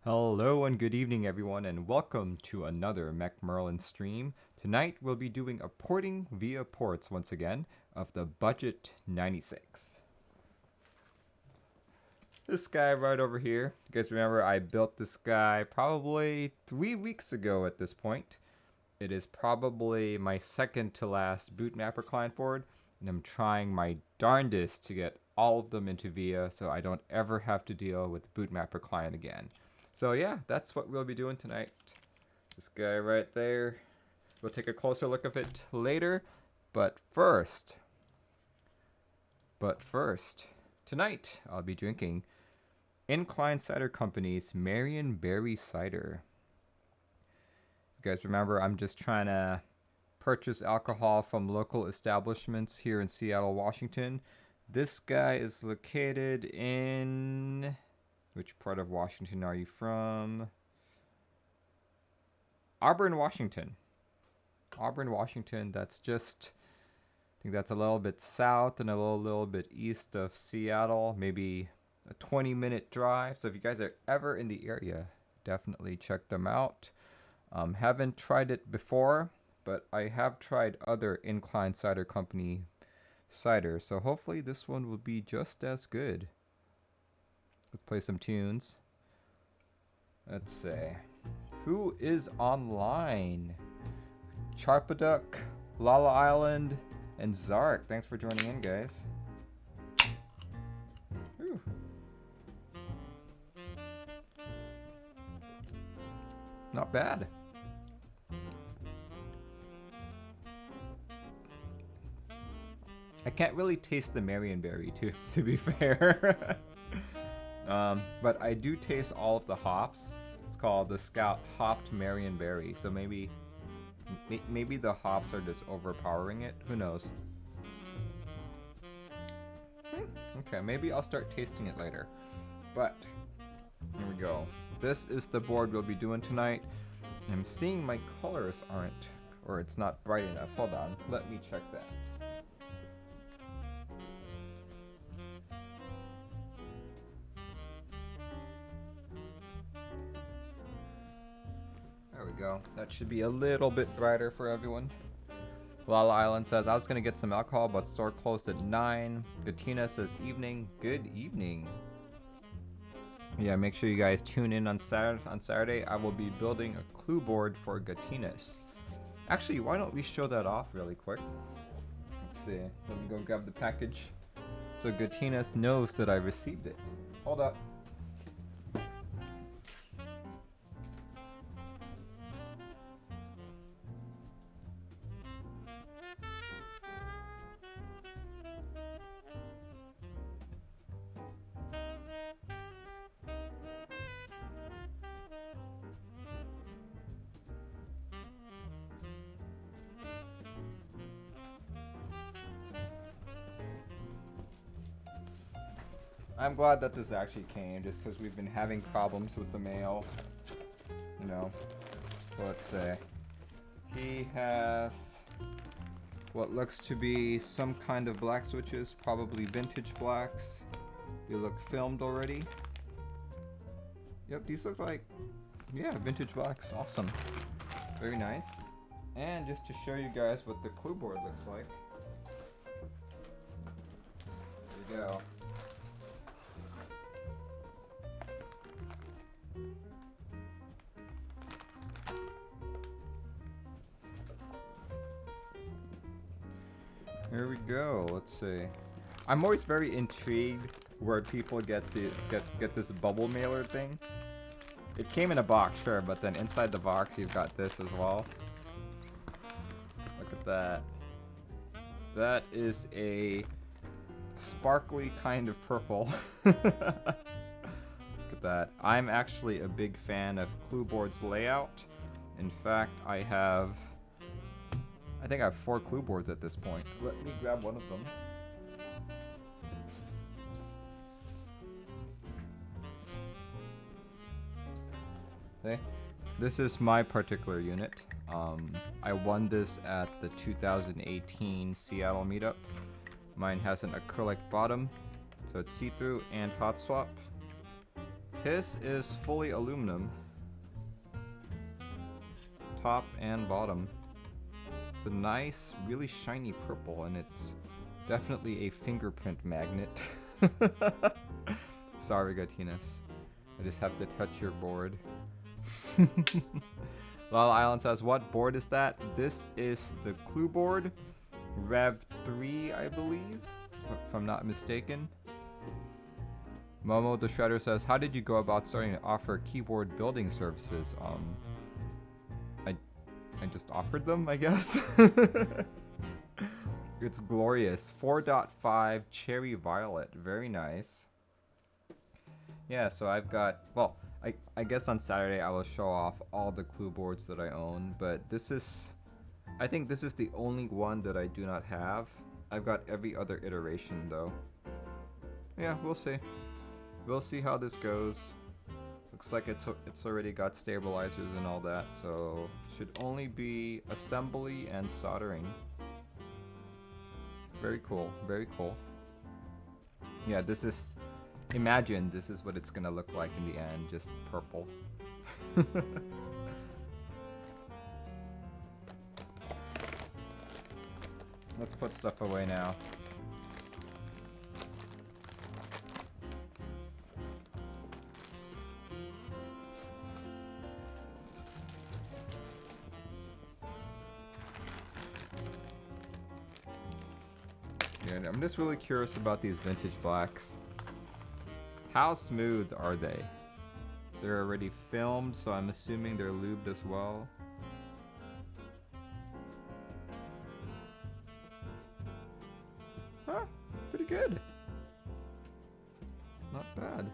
Hello and good evening everyone, and welcome to another Merlin stream. Tonight we'll be doing a porting via ports once again of the Budget 96. This guy right over here, you guys remember I built this guy probably 3 weeks ago at this point. It is probably my second to last bootmapper client board, and I'm trying my darndest to get all of them into VIA so I don't ever have to deal with bootmapper client again. So yeah, that's what we'll be doing tonight. This guy right there. We'll take a closer look at it later. But first, tonight I'll be drinking Incline Cider Company's Marionberry Cider. You guys remember I'm just trying to purchase alcohol from local establishments here in Seattle, Washington. This guy is located in... Which part of Washington are you from? Auburn, Washington. Auburn, Washington. That's just, I think that's a little bit south and a little bit east of Seattle. Maybe a 20-minute drive. So if you guys are ever in the area, definitely check them out. Haven't tried it before, but I have tried other Incline Cider Company cider. So hopefully this one will be just as good. Let's play some tunes. Let's see. Who is online? Charpaduck, Lala Island, and Zark. Thanks for joining in, guys. Whew. Not bad. I can't really taste the Marionberry, to be fair. But I do taste all of the hops. It's called the Scout Hopped Marionberry. So maybe the hops are just overpowering it. Who knows? Okay, maybe I'll start tasting it later. But here we go. This is the board we'll be doing tonight. I'm seeing my colors aren't, or it's not bright enough. Hold on, let me check that. Go. That should be a little bit brighter for everyone. Lala Island says, I was going to get some alcohol, but store closed at 9. Gatina says, evening. Good evening. Yeah, make sure you guys tune in on Saturday. I will be building a clue board for Gatinas. Actually, why don't we show that off really quick? Let's see. Let me go grab the package so Gatinas knows that I received it. Hold up. I'm glad that this actually came, just because we've been having problems with the mail. You know, so let's say he has what looks to be some kind of black switches, probably vintage blacks. They look filmed already. Yep, these look like, yeah, vintage blacks. Awesome. Very nice. And just to show you guys what the clue board looks like. There you go. Here we go. Let's see. I'm always very intrigued where people get this bubble mailer thing. It came in a box, sure, but then inside the box you've got this as well. Look at that. That is a sparkly kind of purple. Look at that. I'm actually a big fan of Clueboard's layout. In fact, I think I have 4 clue boards at this point. Let me grab one of them. Okay. This is my particular unit. I won this at the 2018 Seattle meetup. Mine has an acrylic bottom, so it's see-through and hot swap. His is fully aluminum. Top and bottom. It's a nice, really shiny purple, and it's definitely a fingerprint magnet. Sorry, Gatinas. I just have to touch your board. Lala Island says, what board is that? This is the clue board. Rev 3, I believe, if I'm not mistaken. Momo the Shredder says, how did you go about starting to offer keyboard building services? I just offered them, I guess. It's glorious. 4.5 Cherry Violet. Very nice. Yeah, so I've got, well, I guess on Saturday I will show off all the clue boards that I own, but this is, I think this is the only one that I do not have. I've got every other iteration though. Yeah, we'll see. We'll see how this goes. Looks like it's already got stabilizers and all that, so should only be assembly and soldering. Very cool, very cool. Yeah, this is, imagine this is what it's gonna look like in the end, just purple. Let's put stuff away now. Yeah, I'm just really curious about these vintage blacks. How smooth are they? They're already filmed, so I'm assuming they're lubed as well. Huh, pretty good. Not bad.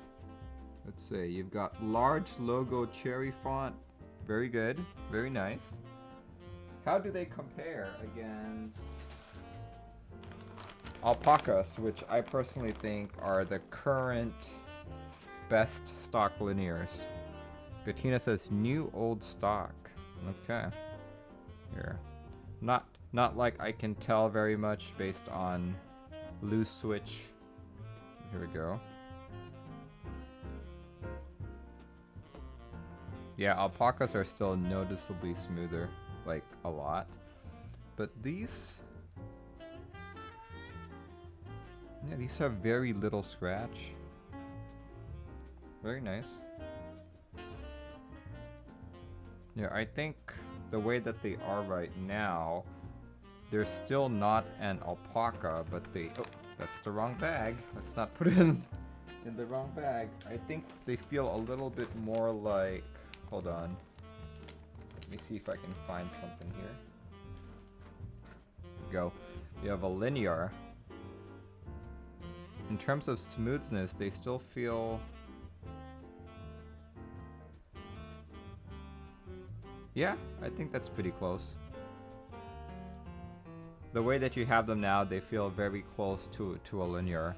Let's see, you've got large logo cherry font. Very good, very nice. How do they compare against alpacas, which I personally think are the current best stock linears? Bettina says new old stock. Okay. Here. Not like I can tell very much based on loose switch. Here we go. Yeah, alpacas are still noticeably smoother, like a lot. But these, yeah, these have very little scratch. Very nice. Yeah, I think the way that they are right now, they're still not an alpaca, but they, oh, that's the wrong bag. Let's not put it in the wrong bag. I think they feel a little bit more like, hold on. Let me see if I can find something here. Go. You have a linear. In terms of smoothness, they still feel, yeah, I think that's pretty close. The way that you have them now, they feel very close to a linear.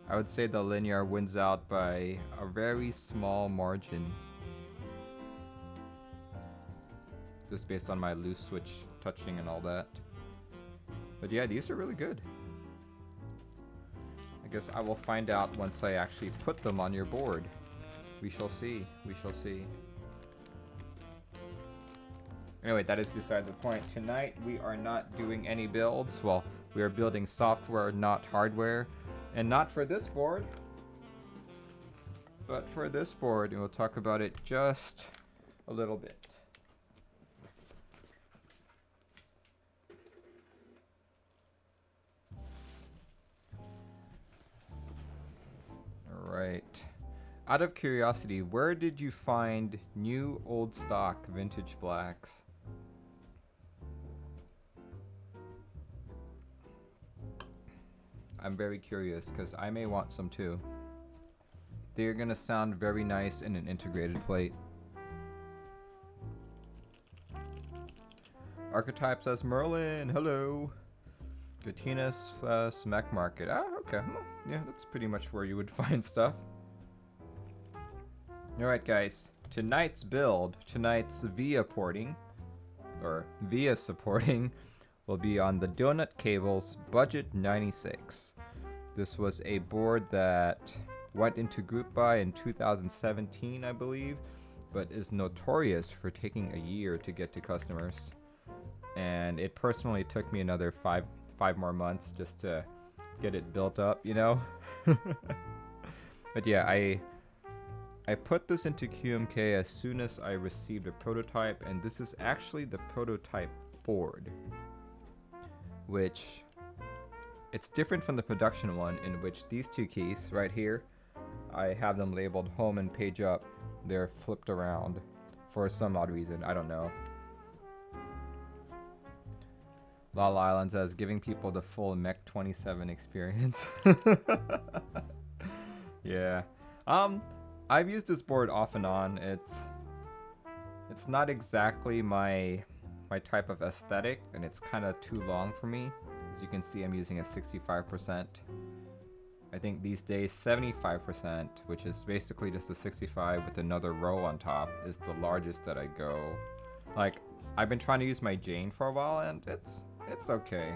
I would say the linear wins out by a very small margin. Just based on my loose switch touching and all that. But yeah, these are really good. I guess I will find out once I actually put them on your board. We shall see. We shall see. Anyway, that is besides the point. Tonight, we are not doing any builds. Well, we are building software, not hardware. And not for this board, but for this board. And we'll talk about it just a little bit. All right. Out of curiosity, where did you find new old stock vintage blacks? I'm very curious because I may want some too. They're gonna sound very nice in an integrated plate. Archetype says Merlin, hello. Gatina says Mac Market. Ah, okay. Well, yeah, that's pretty much where you would find stuff. Alright guys, tonight's build, tonight's VIA porting, or VIA supporting, will be on the Donutcables Budget 96. This was a board that went into group buy in 2017, I believe, but is notorious for taking a year to get to customers. And it personally took me another five more months just to get it built up, you know? But yeah, I put this into QMK as soon as I received a prototype, and this is actually the prototype board, which it's different from the production one, in which these two keys right here, I have them labeled home and page up. They're flipped around for some odd reason, I don't know. Lol Island says, giving people the full Mech 27 experience. Yeah. I've used this board off and on. It's not exactly my type of aesthetic, and it's kind of too long for me. As you can see, I'm using a 65%. I think these days 75%, which is basically just a 65 with another row on top, is the largest that I go. Like, I've been trying to use my Jane for a while, and it's okay.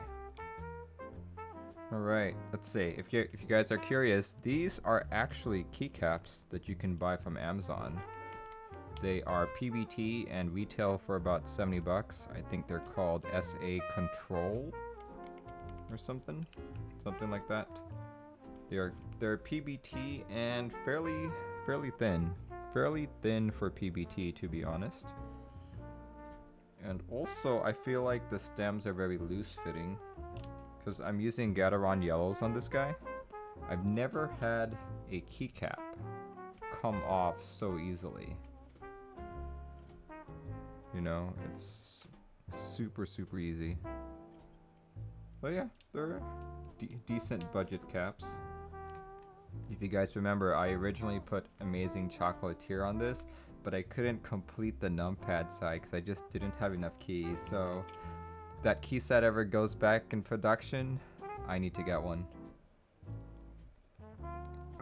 Alright, let's see. If you guys are curious, these are actually keycaps that you can buy from Amazon. They are PBT and retail for about 70 bucks. I think they're called SA Control or something like that. They're PBT and fairly thin for PBT, to be honest. And also, I feel like the stems are very loose fitting, because I'm using Gateron yellows on this guy. I've never had a keycap come off so easily. You know, it's super easy. But yeah, they're decent budget caps. If you guys remember, I originally put Amazing Chocolatier on this, but I couldn't complete the numpad side because I just didn't have enough keys. So if that key set ever goes back in production, I need to get one.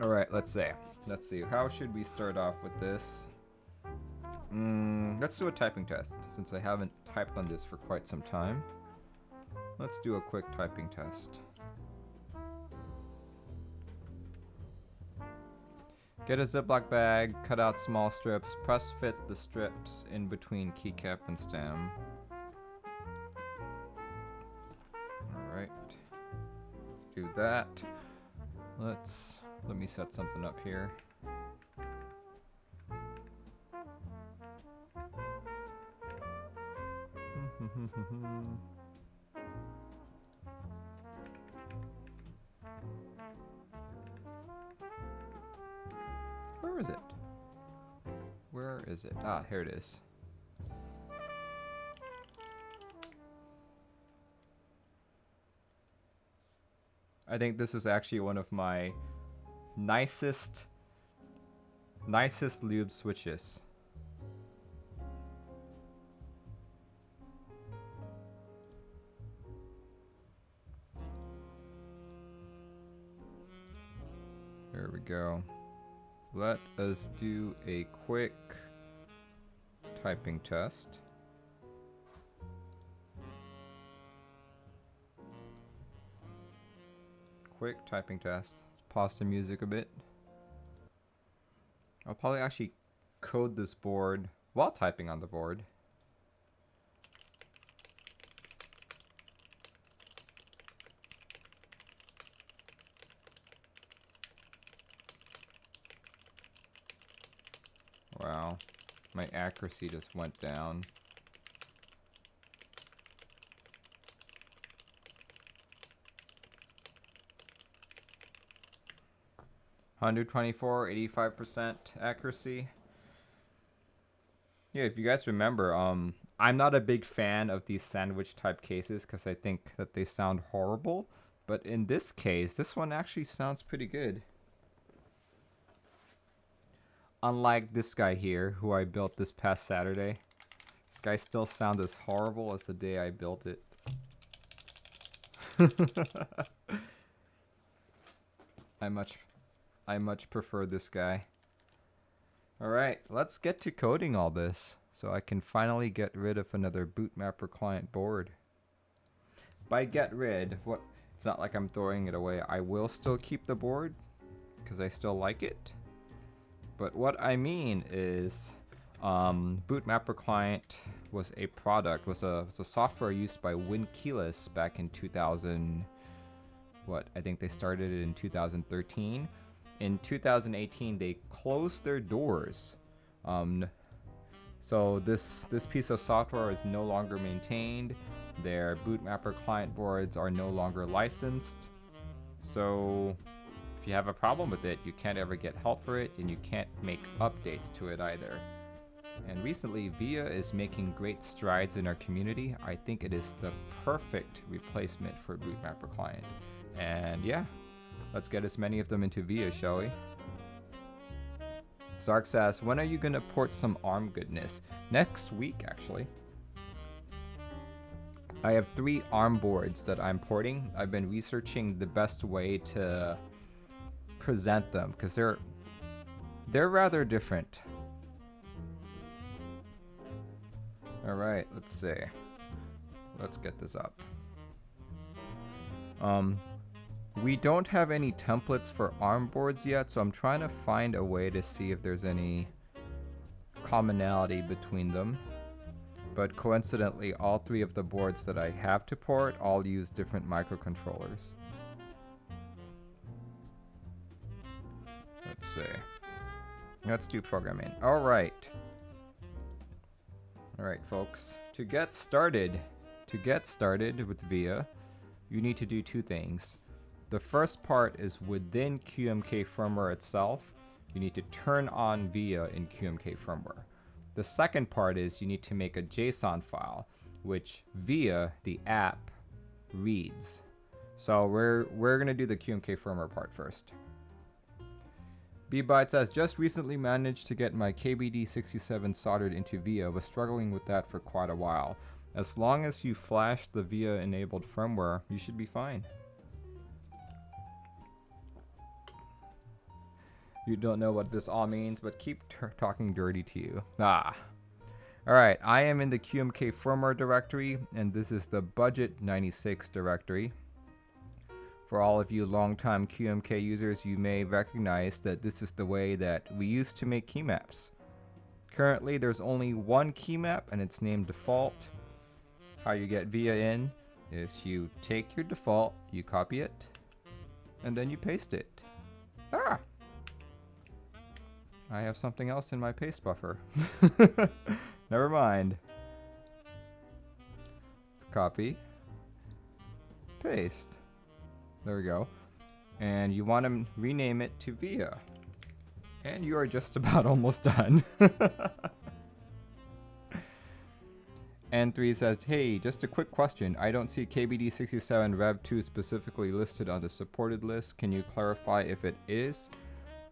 Alright, let's see. How should we start off with this? Let's do a typing test, since I haven't typed on this for quite some time. Let's do a quick typing test. Get a Ziploc bag, cut out small strips, press fit the strips in between keycap and stem. Alright, let's do that. Let me set something up here. Where is it? Where is it? Ah, here it is. I think this is actually one of my nicest lube switches. There we go. Let us do a quick typing test. Quick typing test. Let's pause the music a bit. I'll probably actually code this board while typing on the board. Wow, my accuracy just went down. $124, 85% accuracy. Yeah, if you guys remember, I'm not a big fan of these sandwich type cases because I think that they sound horrible. But in this case, this one actually sounds pretty good. Unlike this guy here, who I built this past Saturday. This guy still sounds as horrible as the day I built it. I much prefer this guy. Alright, let's get to coding all this, so I can finally get rid of another bootmapper client board. By get rid, it's not like I'm throwing it away. I will still keep the board, because I still like it. But what I mean is, Bootmapper Client was a product, was a software used by Winkeyless back in 2000. What, I think they started it in 2013. In 2018, they closed their doors. So this piece of software is no longer maintained. Their Bootmapper client boards are no longer licensed. So if you have a problem with it, you can't ever get help for it, and you can't make updates to it either. And recently, VIA is making great strides in our community. I think it is the perfect replacement for Bootmapper Client. And yeah, let's get as many of them into VIA, shall we? Zark says, when are you gonna port some ARM goodness? Next week, actually. I have 3 ARM boards that I'm porting. I've been researching the best way to present them because they're rather different. All right, let's see. Let's get this up. We don't have any templates for ARM boards yet, so I'm trying to find a way to see if there's any commonality between them. But coincidentally, all 3 of the boards that I have to port all use different microcontrollers. Let's see. Let's do programming. All right. All right, folks. To get started with VIA, you need to do 2 things. The first part is within QMK firmware itself, you need to turn on VIA in QMK firmware. The second part is you need to make a JSON file, which VIA, the app, reads. So we're gonna do the QMK firmware part first. B-Byte says, just recently managed to get my KBD67 soldered into VIA, was struggling with that for quite a while. As long as you flash the VIA enabled firmware, you should be fine. You don't know what this all means, but keep talking dirty to you. Alright, I am in the QMK firmware directory, and this is the budget 96 directory. For all of you longtime QMK users, you may recognize that this is the way that we used to make key maps. Currently, there's only one key map, and it's named default. How you get VIA in is you take your default, you copy it, and then you paste it. I have something else in my paste buffer. Never mind. Copy. Paste. There we go. And you want to rename it to VIA. And you are just about almost done. N3 says, hey, just a quick question. I don't see KBD67 Rev 2 specifically listed on the supported list. Can you clarify if it is?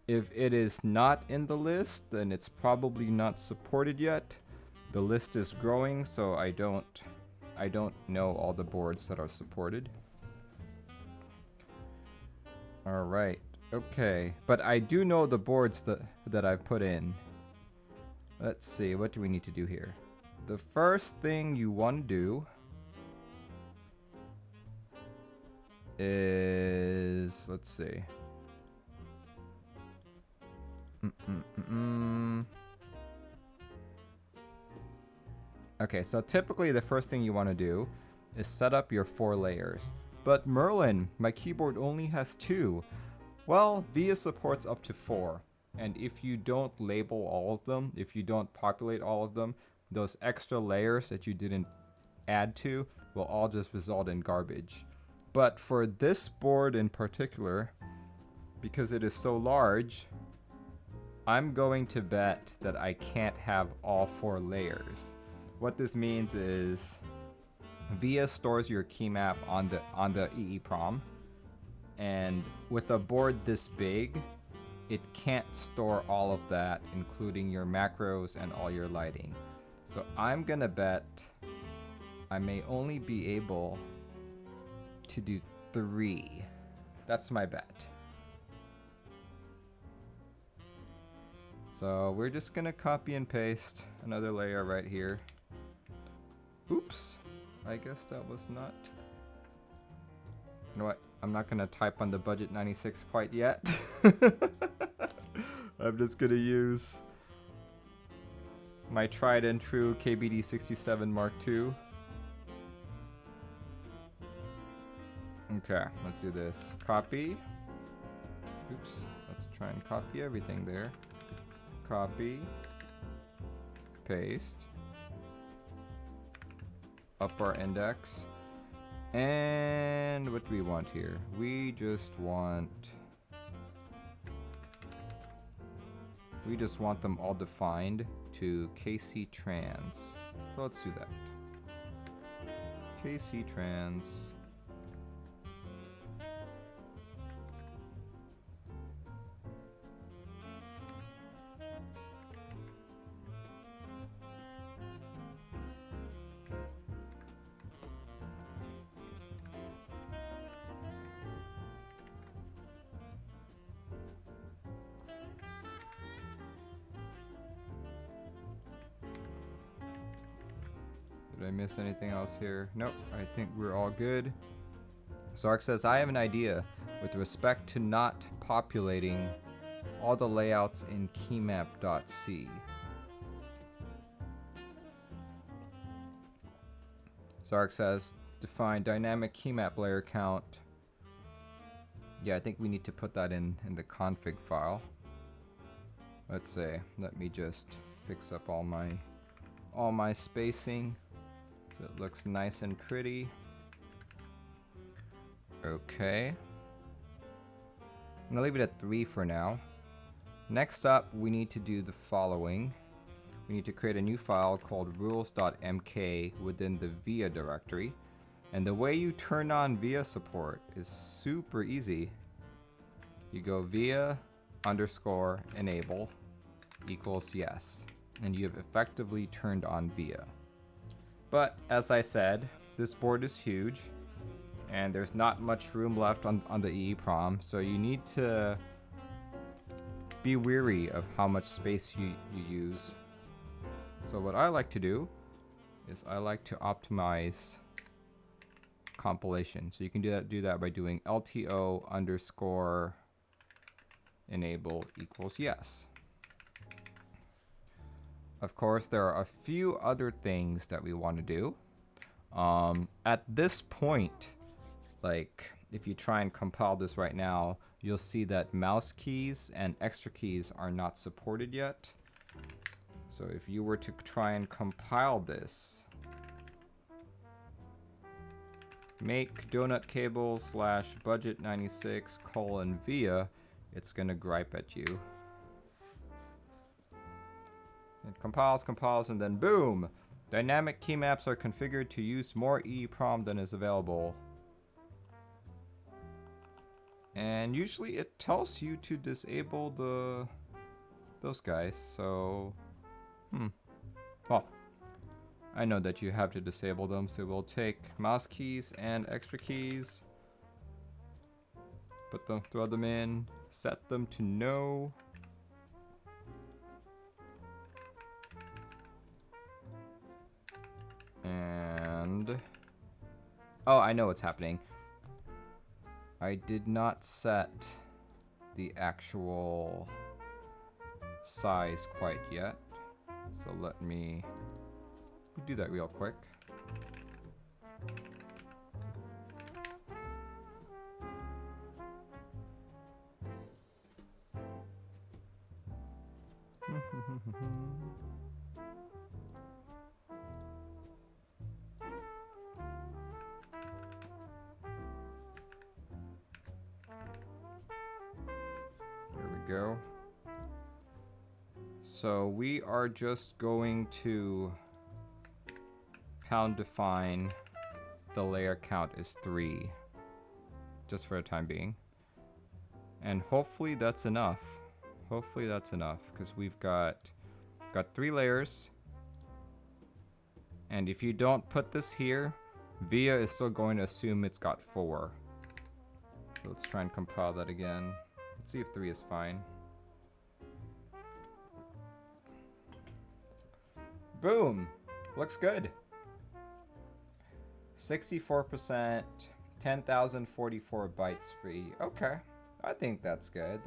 If it is not in the list, then it's probably not supported yet. The list is growing, so I don't know all the boards that are supported. All right, okay, but I do know the boards that I've put in. Let's see, what do we need to do here? The first thing you want to do is, let's see. Okay, so typically the first thing you want to do is set up your 4 layers. But Merlin, my keyboard only has 2. Well, VIA supports up to 4. And if you don't label all of them, if you don't populate all of them, those extra layers that you didn't add to will all just result in garbage. But for this board in particular, because it is so large, I'm going to bet that I can't have all 4 layers. What this means is VIA stores your key map on the EEPROM, and with a board this big, it can't store all of that, including your macros and all your lighting. So I'm gonna bet I may only be able to do 3. That's my bet. So we're just gonna copy and paste another layer right here. Oops, I guess that was not. You know what? I'm not gonna type on the budget 96 quite yet. I'm just gonna use my tried and true KBD 67 Mark II. Okay, let's do this. Copy. Oops, let's try and copy everything there. Copy. Paste. Up our index. And what do we want here? We just want them all defined to KC trans. So let's do that. KC trans. Did I miss anything else here? Nope, I think we're all good. Sark says, I have an idea with respect to not populating all the layouts in keymap.c. Sark says, define dynamic keymap layer count. Yeah, I think we need to put that in the config file. Let's say, let me just fix up all my spacing so it looks nice and pretty. Okay. I'm gonna leave it at 3 for now. Next up, we need to do the following. We need to create a new file called rules.mk within the VIA directory. And the way you turn on VIA support is super easy. You go VIA _ enable equals yes. And you have effectively turned on VIA. But as I said, this board is huge and there's not much room left on the EEPROM, so you need to be wary of how much space you use. So what I like to do is I like to optimize compilation. So you can do that by doing LTO _ enable equals yes. Of course, there are a few other things that we want to do. At this point, like if you try and compile this right now, you'll see that mouse keys and extra keys are not supported yet. So if you were to try and compile this, make Donutcables / budget 96 : VIA, it's gonna gripe at you. It compiles, and then boom! Dynamic keymaps are configured to use more EEPROM than is available. And usually it tells you to disable those guys, so... Well, I know that you have to disable them, so we'll take mouse keys and extra keys, throw them in, set them to no. And oh, I know what's happening. I did not set the actual size quite yet. So let me do that real quick. Go. So we are just going to pound define the layer count is 3 just for the time being, and hopefully that's enough. Hopefully that's enough, because we've got 3 layers, and if you don't put this here, VIA is still going to assume it's got 4. So let's try and compile that again. Let's see if 3 is fine. Boom! Looks good. 64%, 10,044 bytes free. Okay, I think that's good.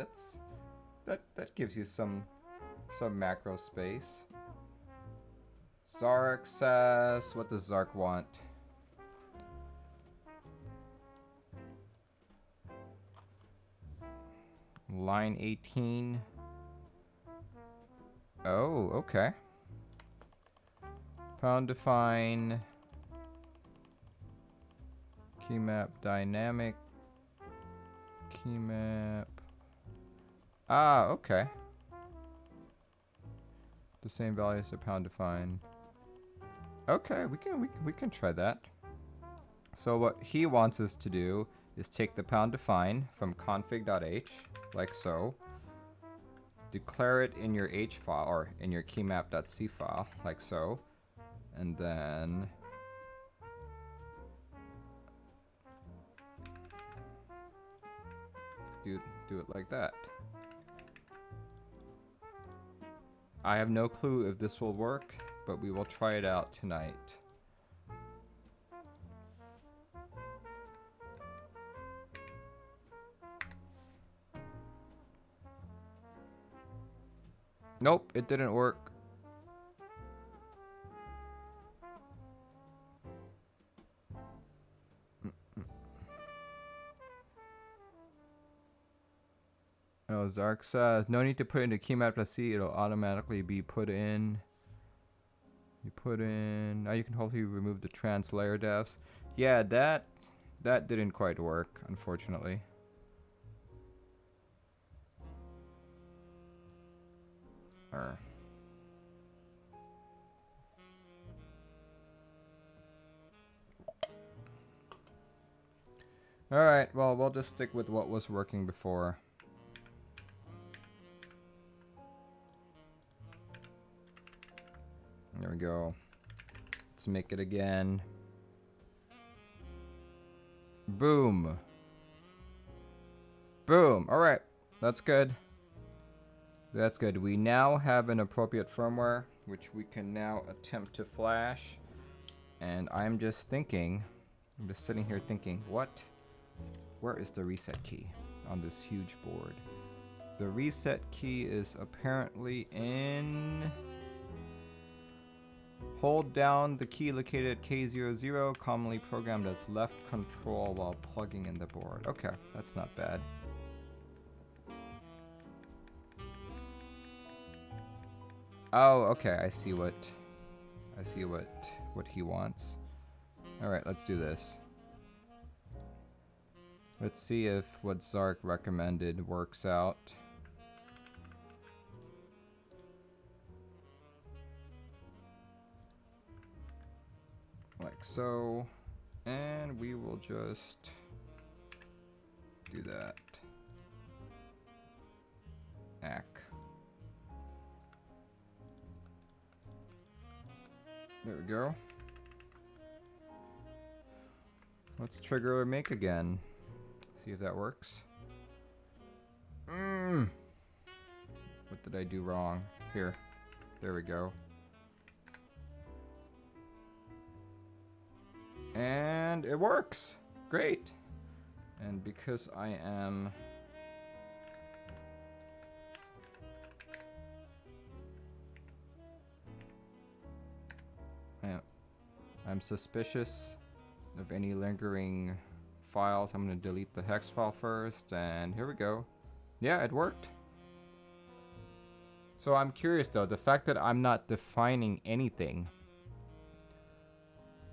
That gives you some macro space. Zark says, what does Zark want? Line 18. Oh, okay. Pound define. Keymap dynamic. Keymap. Ah, okay. The same value as a pound define. Okay, we can try that. So what he wants us to do is take the pound define from config.h, like so. Declare it in your h file or in your keymap.c file, like so. And then do it like that. I have no clue if this will work, but we will try it out tonight. Nope, it didn't work. Oh, Zark says, no need to put it into keymap.c, it'll automatically be put in. You put in, now you can hopefully remove the trans layer defs. Yeah, that didn't quite work, unfortunately. Alright, well, we'll just stick with what was working before. There we go. Let's make it again. Boom. Boom. Alright, that's good. That's good. We now have an appropriate firmware, which we can now attempt to flash. And I'm just thinking, I'm just sitting here thinking, where is the reset key on this huge board? The reset key is apparently in... Hold down the key located at K00, commonly programmed as left control while plugging in the board. Okay, that's not bad. Oh, okay, I see what he wants. All right, let's do this. Let's see if what Zark recommended works out. Like so, and we will just do that. ASCII. There we go. Let's trigger make again. See if that works. What did I do wrong? Here. There we go. And it works. Great. And because I'm suspicious of any lingering files, I'm going to delete the hex file first, and here we go. Yeah, it worked. So I'm curious though, the fact that I'm not defining anything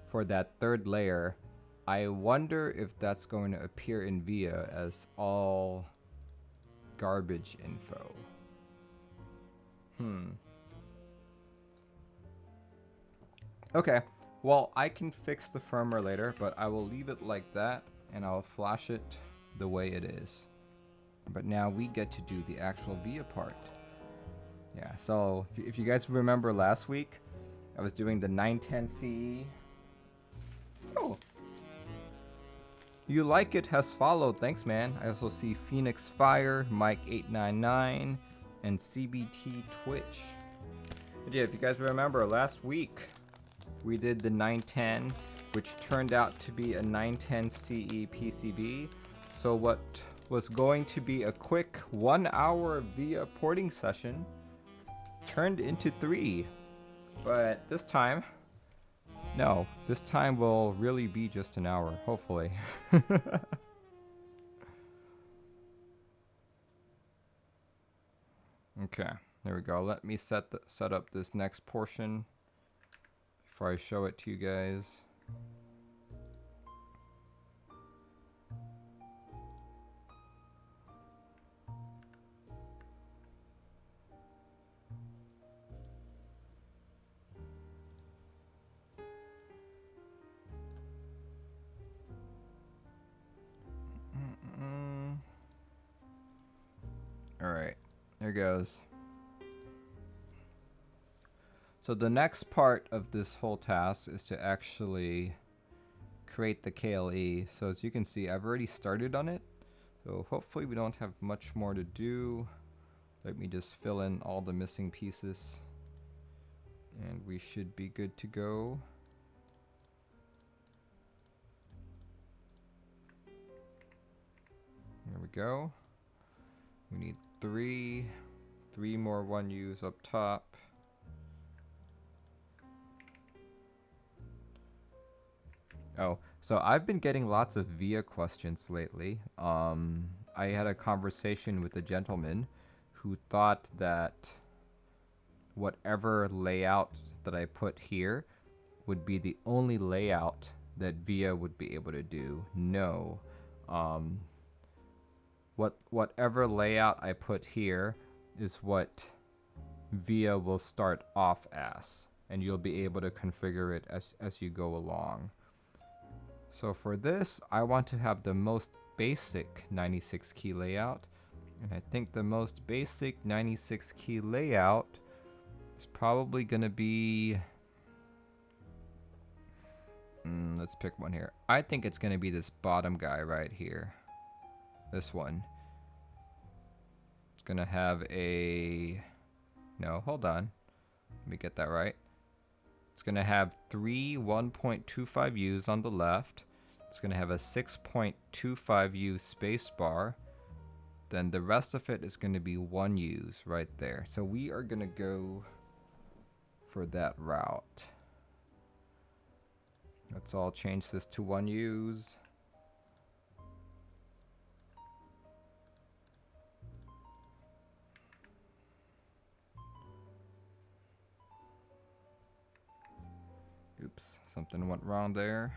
for that third layer, I wonder if that's going to appear in VIA as all garbage info. Okay, well, I can fix the firmware later, but I will leave it like that and I'll flash it the way it is. But now we get to do the actual VIA part. Yeah, so if you guys remember last week, I was doing the 910 CE. Oh, you like it has followed. Thanks, man. I also see Phoenix Fire, Mike899, and CBT Twitch. But yeah, if you guys remember last week, we did the 910 which turned out to be a 910 CE PCB. So what was going to be a quick 1 hour VIA porting session turned into 3. But this time, no, this time will really be just an hour, hopefully. Okay, there we go. Let me set up this next portion before I show it to you guys. All right, there goes. So the next part of this whole task is to actually create the KLE. So as you can see, I've already started on it. So hopefully we don't have much more to do. Let me just fill in all the missing pieces and we should be good to go. There we go. We need three more 1Us up top. Oh, so I've been getting lots of VIA questions lately. I had a conversation with a gentleman who thought that whatever layout that I put here would be the only layout that VIA would be able to do. No. Whatever layout I put here is what VIA will start off as, and you'll be able to configure it as you go along. So for this, I want to have the most basic 96 key layout, and I think the most basic 96 key layout is probably going to be, let's pick one here. I think it's going to be this bottom guy right here. This one. It's going to have a, no, hold on. Let me get that right. It's going to have 3 1.25Us on the left. It's going to have a 6.25U space bar. Then the rest of it is going to be 1Us right there. So we are going to go for that route. Let's all change this to 1Us. Oops, something went wrong there.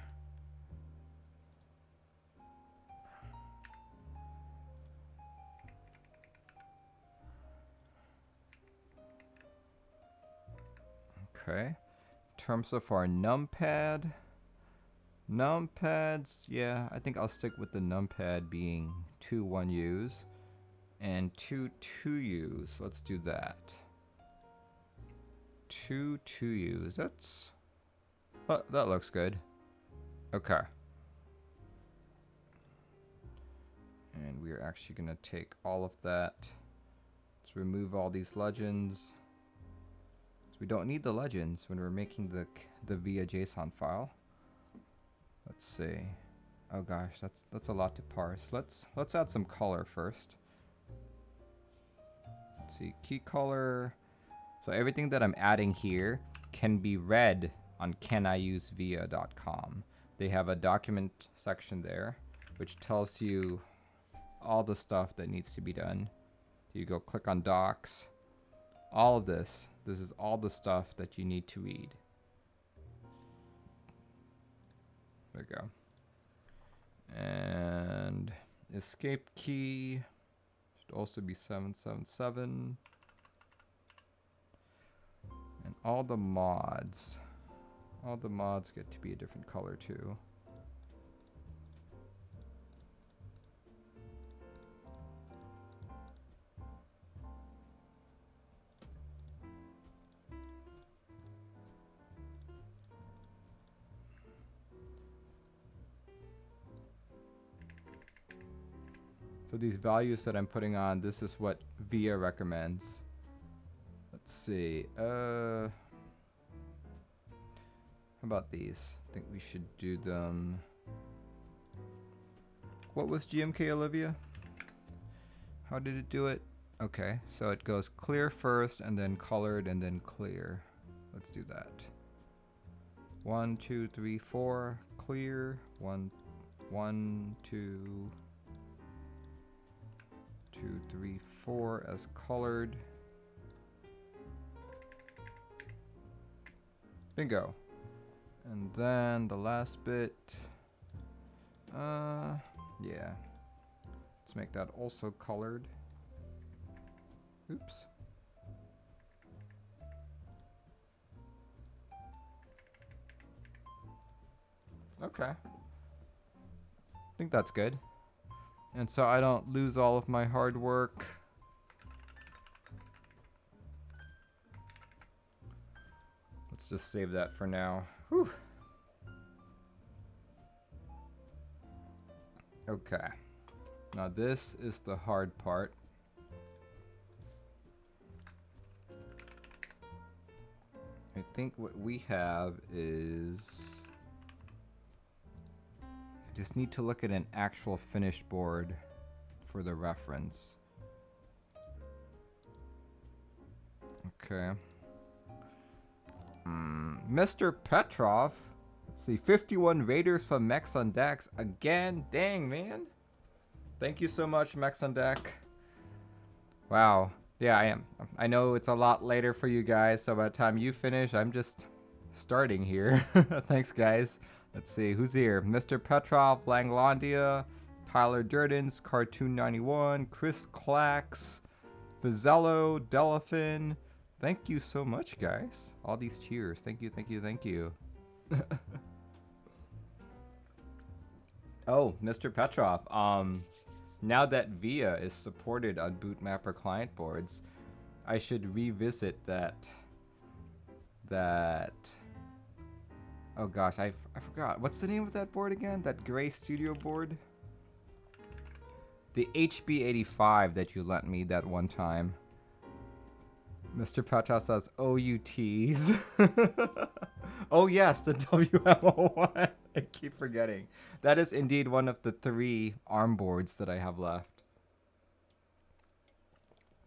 Okay, in terms of our numpads, yeah, I think I'll stick with the numpad being 2 1Us and 2 2Us. Let's do that. 2 2Us, that looks good. Okay. And we're actually gonna take all of that. Let's remove all these legends. We don't need the legends when we're making the VIA JSON file. Let's see. Oh gosh, that's a lot to parse. Let's add some color first. Let's see, key color. So everything that I'm adding here can be read on caniusevia.com. They have a document section there which tells you all the stuff that needs to be done. You go click on docs. All of this is all the stuff that you need to read. There we go. And escape key should also be 777. And all the mods get to be a different color too. So these values that I'm putting on, this is what VIA recommends. Let's see. How about these? I think we should do them. What was GMK, Olivia? How did it do it? Okay, so it goes clear first and then colored and then clear. Let's do that. 1, 2, 3, 4, clear. 1, 2, 3, 4 as colored. Bingo. And then the last bit. Yeah. Let's make that also colored. Oops. Okay. I think that's good. And so I don't lose all of my hard work. Let's just save that for now. Whew. Okay. Now this is the hard part. I think what we have is... I just need to look at an actual finished board for the reference. Okay. Mr. Petrov. Let's see, 51 Raiders from Mechs on Decks again. Dang, man. Thank you so much, Mechs on Deck. Wow. Yeah, I am. I know it's a lot later for you guys, so by the time you finish, I'm just starting here. Thanks, guys. Let's see, who's here? Mr. Petrov, Langlandia, Tyler Durdens, Cartoon 91, Chris Clax, Fizzello, Delafin. Thank you so much, guys. All these cheers. Thank you, thank you, thank you. Oh, Mr. Petrov. Now that VIA is supported on Bootmapper client boards, I should revisit that. Oh gosh, I forgot. What's the name of that board again? That gray studio board? The HB85 that you lent me that one time. Mr. Petrov says OUTs. Oh yes, the WMO1. I keep forgetting. That is indeed one of the 3 ARM boards that I have left.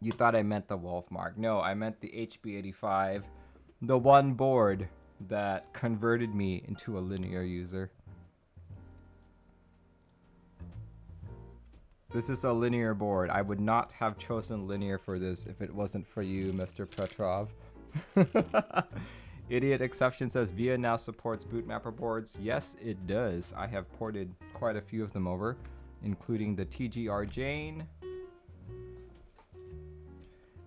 You thought I meant the Wolfmark. No, I meant the HB85. The one board that converted me into a linear user. This is a linear board. I would not have chosen linear for this if it wasn't for you, Mr. Petrov. Idiot Exception says VIA now supports Bootmapper boards. Yes, it does. I have ported quite a few of them over, including the TGR Jane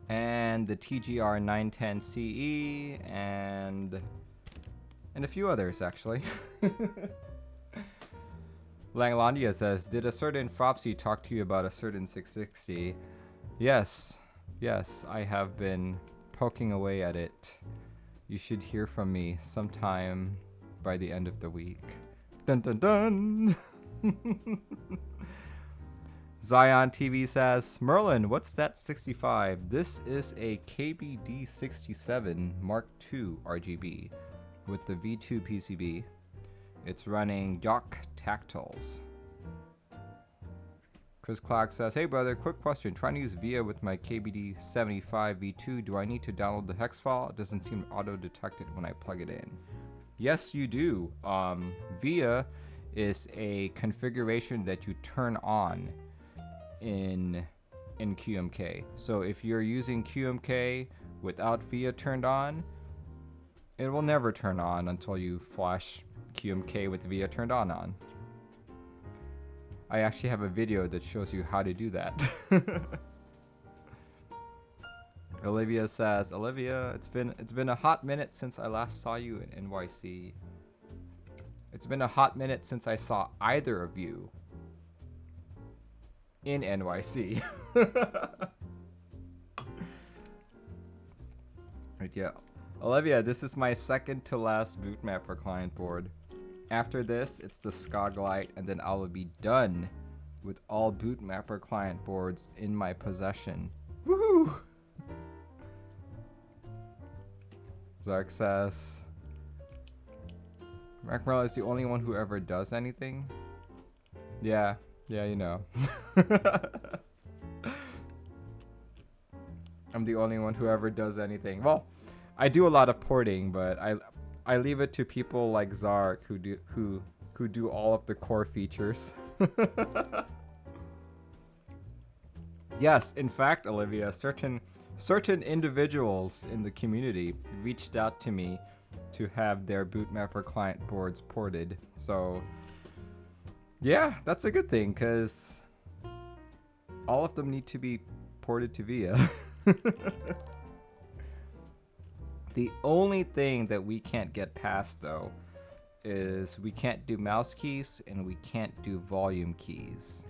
and the TGR 910 CE and a few others, actually. Langlandia says, did a certain Fropsy talk to you about a certain 660? Yes, I have been poking away at it. You should hear from me sometime by the end of the week. Dun dun dun! Zion TV says, Merlin, what's that 65? This is a KBD67 Mark II RGB with the V2 PCB. It's running Yock Tactiles. Chris Clark says, hey brother, quick question. Trying to use VIA with my KBD75 V2. Do I need to download the hex file? It doesn't seem auto-detected when I plug it in. Yes, you do. VIA is a configuration that you turn on in QMK. So if you're using QMK without VIA turned on, it will never turn on until you flash QMK with VIA turned on. I actually have a video that shows you how to do that. Olivia says, Olivia, it's been a hot minute since I last saw you in NYC. It's been a hot minute since I saw either of you in NYC. Right, yeah. Olivia, this is my second to last Bootmapper client board. After this, it's the Skoglite, and then I will be done with all Bootmapper client boards in my possession. Woohoo! Zark says, Mark is the only one who ever does anything. Yeah, you know. I'm the only one who ever does anything. Well, I do a lot of porting, but I leave it to people like Zark who do all of the core features. Yes, in fact, Olivia, certain individuals in the community reached out to me to have their Bootmapper client boards ported. So, yeah, that's a good thing, because all of them need to be ported to VIA. The only thing that we can't get past, though, is we can't do mouse keys and we can't do volume keys.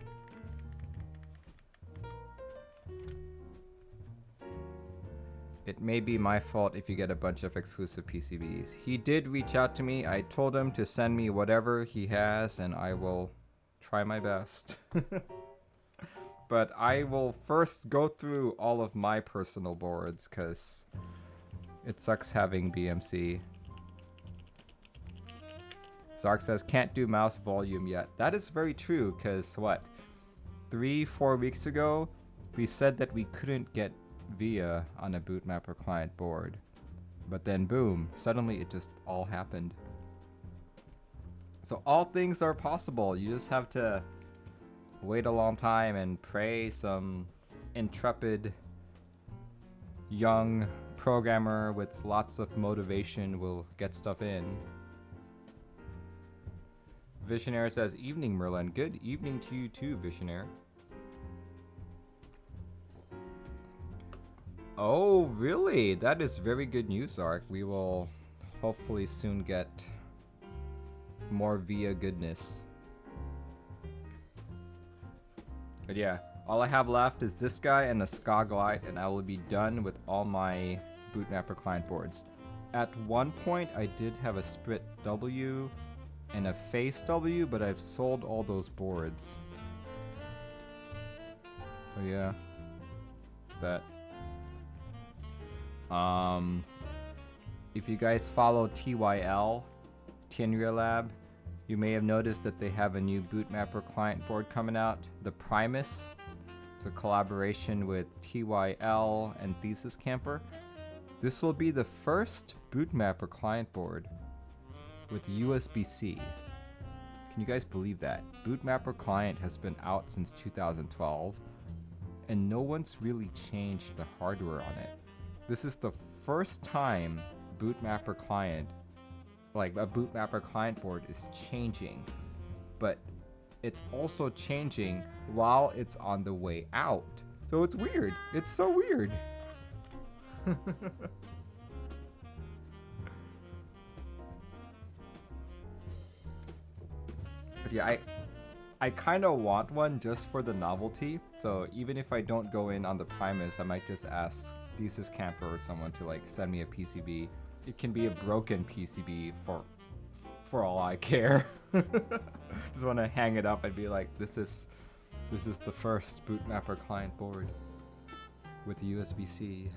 It may be my fault if you get a bunch of exclusive PCBs. He did reach out to me. I told him to send me whatever he has, and I will try my best. But I will first go through all of my personal boards, because it sucks having BMC. Zark says, can't do mouse volume yet. That is very true, because what? 3-4 weeks ago, we said that we couldn't get VIA on a Bootmapper client board. But then boom, suddenly it just all happened. So all things are possible. You just have to wait a long time and pray some intrepid young programmer with lots of motivation will get stuff in. Visionaire says, evening Merlin. Good evening to you too, Visionaire. Oh, really? That is very good news, Ark. We will hopefully soon get more VIA goodness. But yeah, all I have left is this guy and a Skog Light, and I will be done with all my Bootmapper client boards. At one point, I did have a Sprit W and a Face W, but I've sold all those boards. So yeah, that. If you guys follow TYL, Tianria Lab, you may have noticed that they have a new Bootmapper client board coming out, the Primus. It's a collaboration with TYL and Thesis Camper. This will be the first Bootmapper client board with USB-C. Can you guys believe that? Bootmapper client has been out since 2012, and no one's really changed the hardware on it. This is the first time Bootmapper client, like a Bootmapper client board, is changing, but it's also changing while it's on the way out. So it's weird. It's so weird. But yeah, I kind of want one just for the novelty. So even if I don't go in on the Primus, I might just ask Thesis Camper or someone to like send me a PCB. It can be a broken PCB for all I care. Just want to hang it up and be like, this is the first Bootmapper client board with USB-C.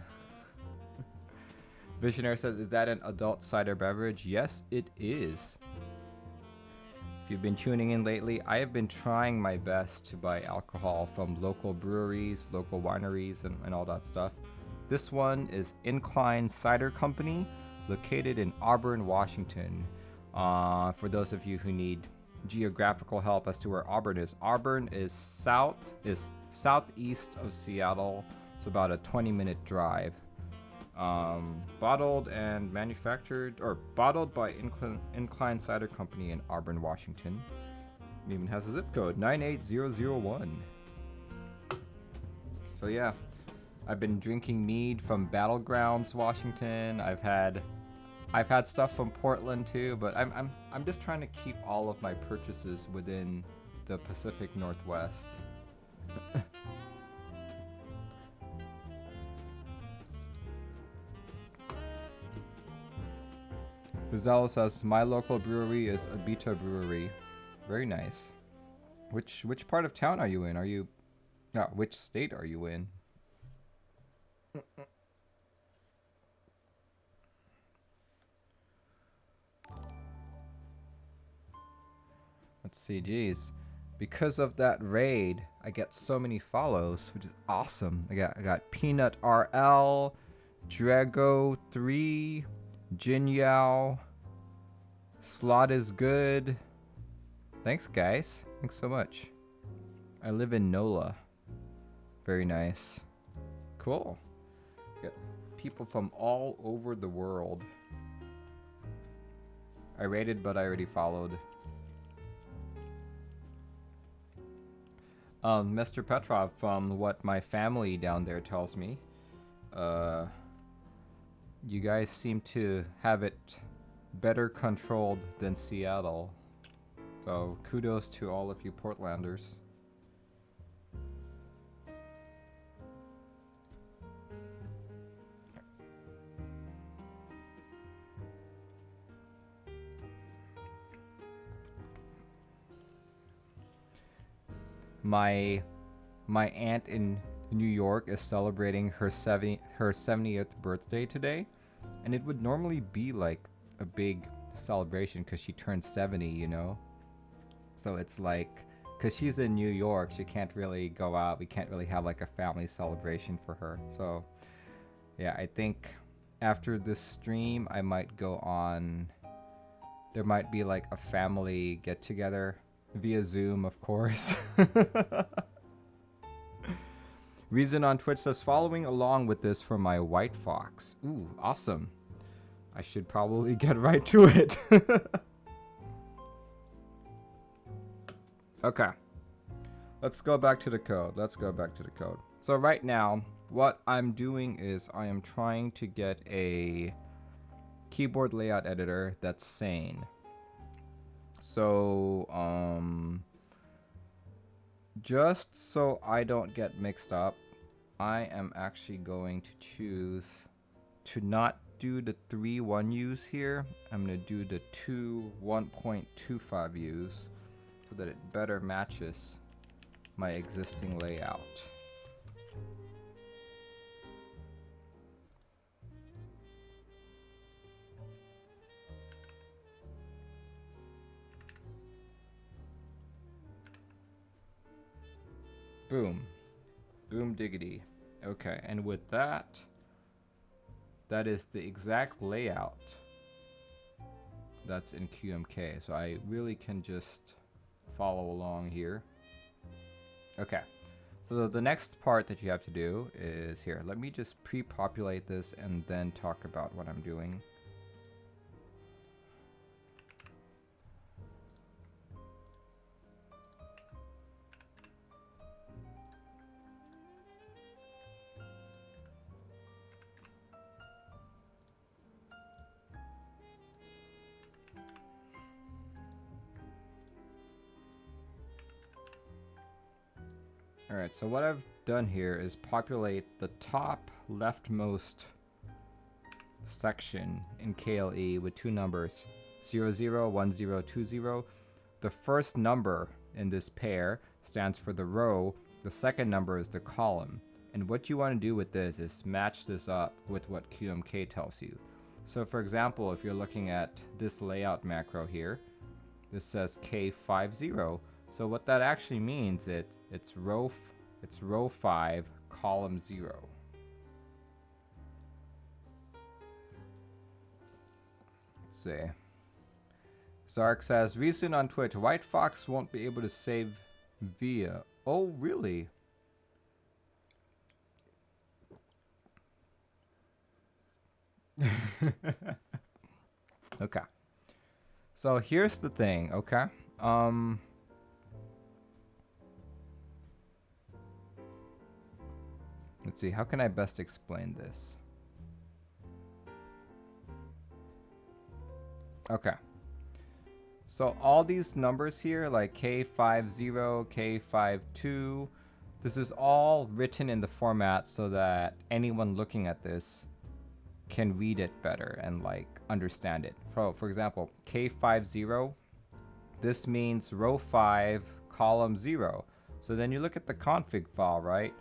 Visionary says, is that an adult cider beverage? Yes, it is. If you've been tuning in lately, I have been trying my best to buy alcohol from local breweries, local wineries, and all that stuff. This one is Incline Cider Company, located in Auburn, Washington. For those of you who need geographical help as to where Auburn is southeast of Seattle. It's about a 20-minute drive. Bottled and manufactured, or bottled by Incline Cider Company in Auburn, Washington. It even has a zip code, 98001. So yeah, I've been drinking mead from Battlegrounds, Washington. I've had stuff from Portland too, but I'm just trying to keep all of my purchases within the Pacific Northwest. Vizela says, my local brewery is Abita Brewery. Very nice. Which part of town are you in? Which state are you in? Let's see, geez. Because of that raid, I get so many follows, which is awesome. I got Peanut RL, Drago3, Jin Yao, Slot is good. Thanks, guys. Thanks so much. I live in NOLA. Very nice. Cool. Got people from all over the world. I rated, but I already followed. Mr. Petrov, from what my family down there tells me, you guys seem to have it better controlled than Seattle. So kudos to all of you Portlanders. My aunt in New York is celebrating her 70th birthday today, and it would normally be like a big celebration because she turned 70, you know. So it's like, because she's in New York, she can't really go out. We can't really have like a family celebration for her. So yeah, I think after this stream, I might go on. There might be like a family get together via Zoom, of course. Reason on Twitch says, following along with this for my white fox. Ooh, awesome. I should probably get right to it. Okay. Let's go back to the code. So right now, what I'm doing is I am trying to get a keyboard layout editor that's sane. So, just so I don't get mixed up, I am actually going to choose to not do the 3 1Us here. I'm going to do the 2 1.25Us so that it better matches my existing layout. Boom. Boom diggity. Okay, and with that, that is the exact layout that's in QMK. So I really can just follow along here. Okay, so the next part that you have to do is here. Let me just pre-populate this and then talk about what I'm doing. Alright, so what I've done here is populate the top leftmost section in KLE with 2 numbers, 00, 10, 20. The first number in this pair stands for the row, the second number is the column. And what you want to do with this is match this up with what QMK tells you. So for example, if you're looking at this layout macro here, this says K50. So what that actually means, it's row 5, column 0. Let's see. Zark says, recent on Twitch, White Fox won't be able to save via. Oh, really? Okay. So here's the thing, okay? Let's see, how can I best explain this? Okay. So all these numbers here, like K50, K52, this is all written in the format so that anyone looking at this can read it better and like understand it. For example, K50, this means row 5, column 0. So then you look at the config file, right?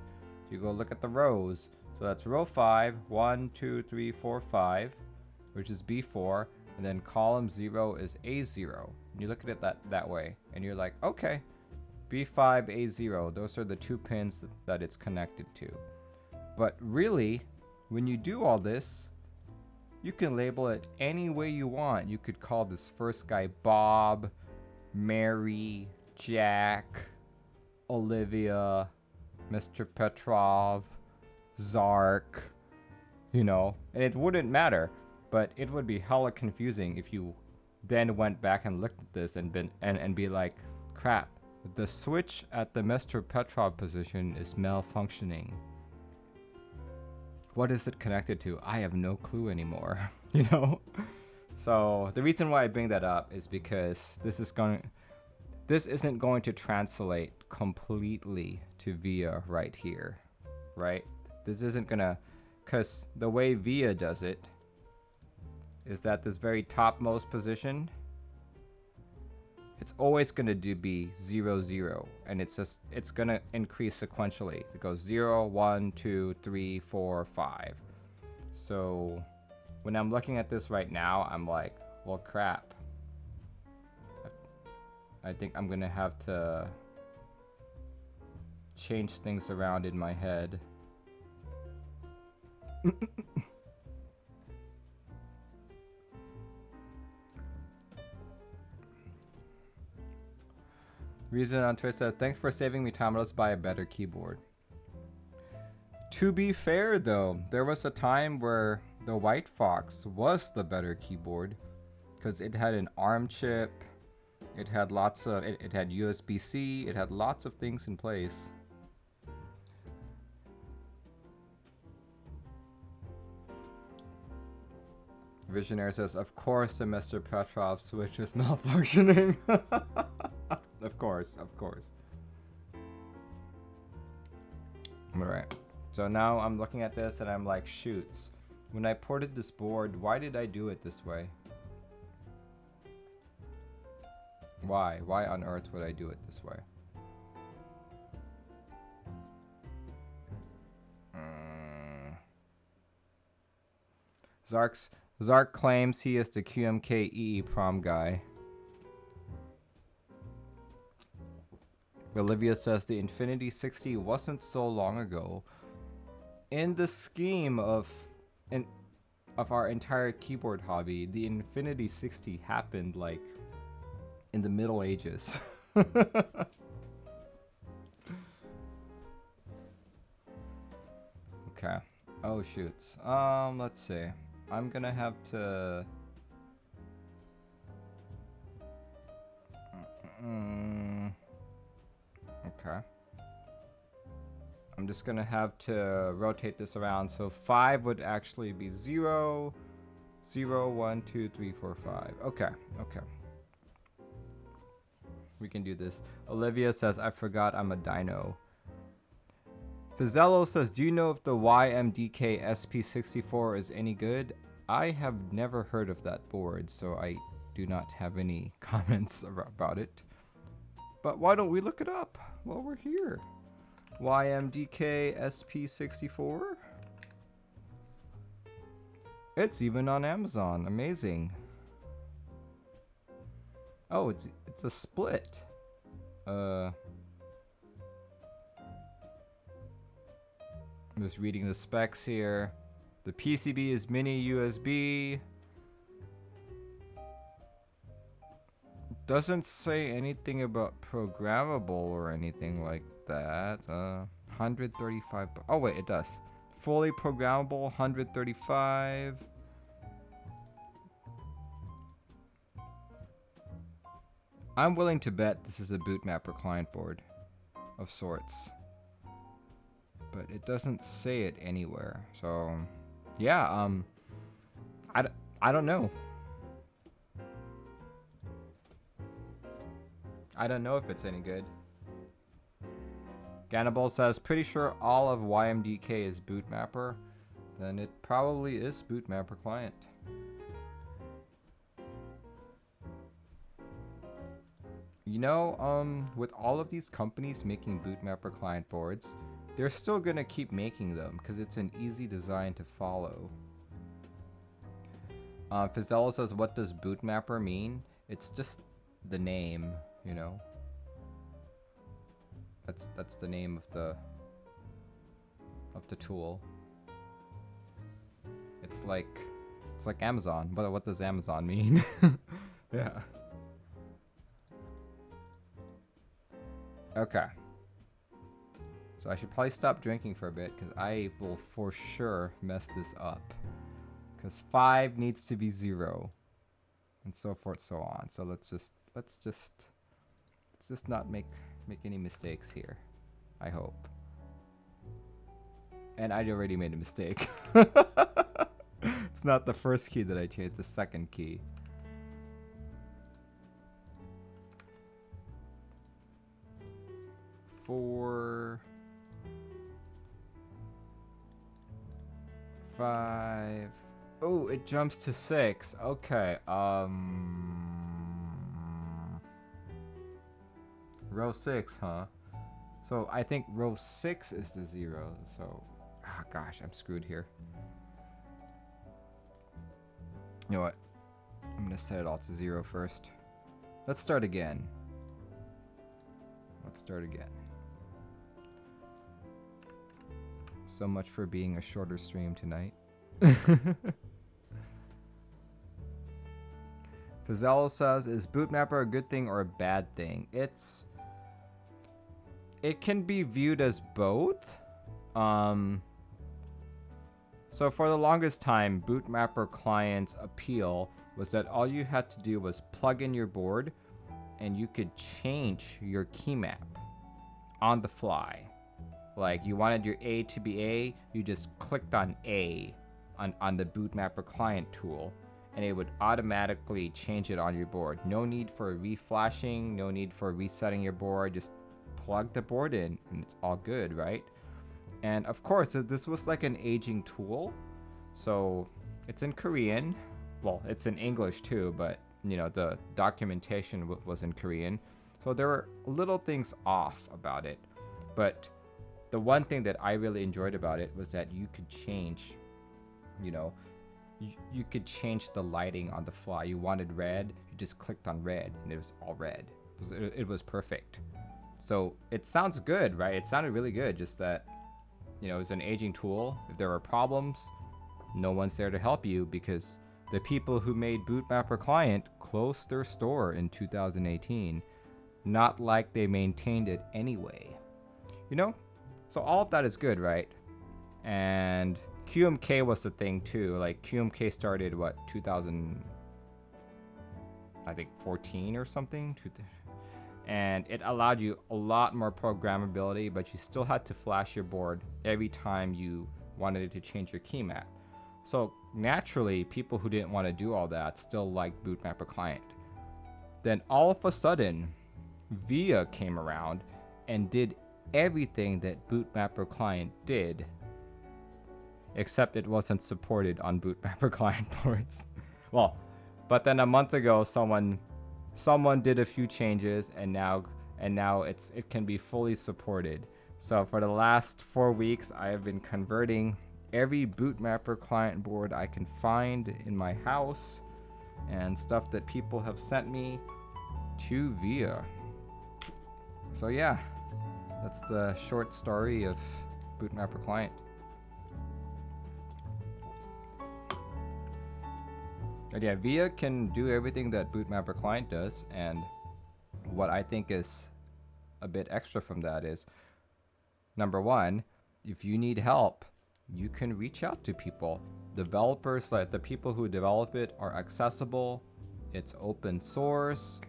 You go look at the rows. So that's row 5, 1, 2, 3, 4, 5, which is B4, and then column 0 is A0. And you look at it that way, and you're like, okay, B5, A0, those are the 2 pins that it's connected to. But really, when you do all this, you can label it any way you want. You could call this first guy Bob, Mary, Jack, Olivia, Mr. Petrov, Zark, you know, and it wouldn't matter, but it would be hella confusing if you then went back and looked at this and be like, crap, the switch at the Mr. Petrov position is malfunctioning. What is it connected to? I have no clue anymore, you know? So the reason why I bring that up is because this isn't going to translate completely to VIA right here, right? This isn't gonna, because the way VIA does it is that this very topmost position, it's always gonna be 0, 0, and it's gonna increase sequentially. It goes 0, 1, 2, 3, 4, 5. So when I'm looking at this right now, I'm like, well, crap. I think I'm gonna have to change things around in my head. Reason on Twitter says, thanks for saving me time. Let's buy a better keyboard. To be fair though, there was a time where the White Fox was the better keyboard because it had an ARM chip. It had lots of, it had USB-C. It had lots of things in place. Visionary says, of course the Mr. Petrov switch is malfunctioning. Of course, of course. Alright, so now I'm looking at this and I'm like, shoots. When I ported this board, why did I do it this way? Why? Why on earth would I do it this way? Zark claims he is the QMK prom guy. Olivia says the Infinity 60 wasn't so long ago. In the scheme of our entire keyboard hobby, the Infinity 60 happened like in the Middle Ages. Okay. Oh shoots. Let's see. I'm gonna have to. Okay. I'm just gonna have to rotate this around. So 5 would actually be 0, 0, 1, 2, 3, 4, 5. Okay, okay. We can do this. Olivia says, I forgot I'm a dino. Fizzello says, do you know if the YMDK SP64 is any good? I have never heard of that board, so I do not have any comments about it. But why don't we look it up while we're here? YMDK SP64? It's even on Amazon. Amazing. Oh, it's a split. I'm just reading the specs here. The PCB is mini USB. Doesn't say anything about programmable or anything like that. 135. Oh wait, it does. Fully programmable, 135. I'm willing to bet this is a bootmapper client board of sorts. But it doesn't say it anywhere. So, yeah, I don't know. I don't know if it's any good. Gannibal says, pretty sure all of YMDK is bootmapper. Then it probably is bootmapper client. You know, with all of these companies making bootmapper client boards, they're still gonna keep making them because it's an easy design to follow. Fizzello says, what does bootmapper mean? It's just the name, you know. That's the name of the tool. It's like Amazon. What does Amazon mean? Yeah. Okay. So I should probably stop drinking for a bit because I will for sure mess this up. Because 5 needs to be 0, and so forth, so on. So let's just not make any mistakes here. I hope. And I already made a mistake. It's not the first key that I changed, it's the second key. Four, 5. Oh, it jumps to 6. Okay. Row 6, huh? So I think row 6 is the 0. So, gosh, I'm screwed here. You know what? I'm gonna set it all to 0 first. Let's start again. So much for being a shorter stream tonight. Pizzello says, is bootmapper a good thing or a bad thing? It can be viewed as both. So for the longest time, bootmapper client's appeal was that all you had to do was plug in your board and you could change your key map on the fly. Like you wanted your A to be A, you just clicked on A on the bootmapper client tool and it would automatically change it on your board. No need for reflashing, no need for resetting your board, just plug the board in and it's all good, right? And of course, this was like an aging tool. So it's in Korean. Well, it's in English too, but you know, the documentation was in Korean. So there were little things off about it. But the one thing that I really enjoyed about it was that you could change, you know, you could change the lighting on the fly. You wanted red, you just clicked on red and it was all red. It was perfect. So it sounds good, right? It sounded really good, just that, you know, it was an aging tool. If there were problems, no one's there to help you because the people who made Bootmapper Client closed their store in 2018. Not like they maintained it anyway. You know? So all of that is good, right? And QMK was the thing too. Like QMK started, what, 2014 or something? And it allowed you a lot more programmability, but you still had to flash your board every time you wanted it to change your key map. So naturally, people who didn't want to do all that still liked Bootmapper Client. Then all of a sudden, VIA came around and did everything that Bootmapper Client did, except it wasn't supported on Bootmapper Client boards. Well, but then a month ago, someone did a few changes, and now it can be fully supported. So for the last 4 weeks, I have been converting every Bootmapper Client board I can find in my house and stuff that people have sent me to VIA. So yeah, that's the short story of Bootmapper Client. But yeah, VIA can do everything that Bootmapper Client does, and what I think is a bit extra from that is, number one, if you need help, you can reach out to people. Developers, like the people who develop it, are accessible. It's open source.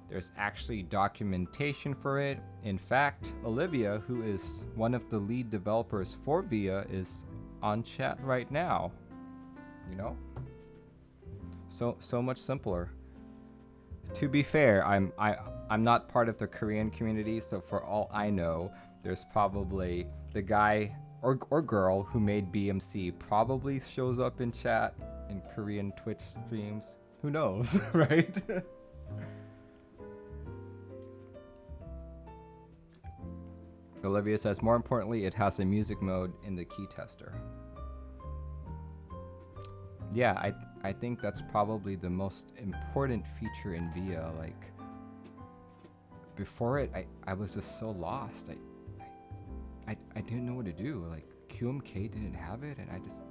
There's actually documentation for it. In fact, Olivia, who is one of the lead developers for VIA, is on chat right now. You know? So much simpler. To be fair, I'm not part of the Korean community, so for all I know, there's probably the guy or girl who made BMC probably shows up in chat in Korean Twitch streams. Who knows, right? Olivia says, more importantly, it has a music mode in the key tester. Yeah, I think that's probably the most important feature in VIA. Like, before it, I was just so lost. I didn't know what to do. Like QMK didn't have it, and I just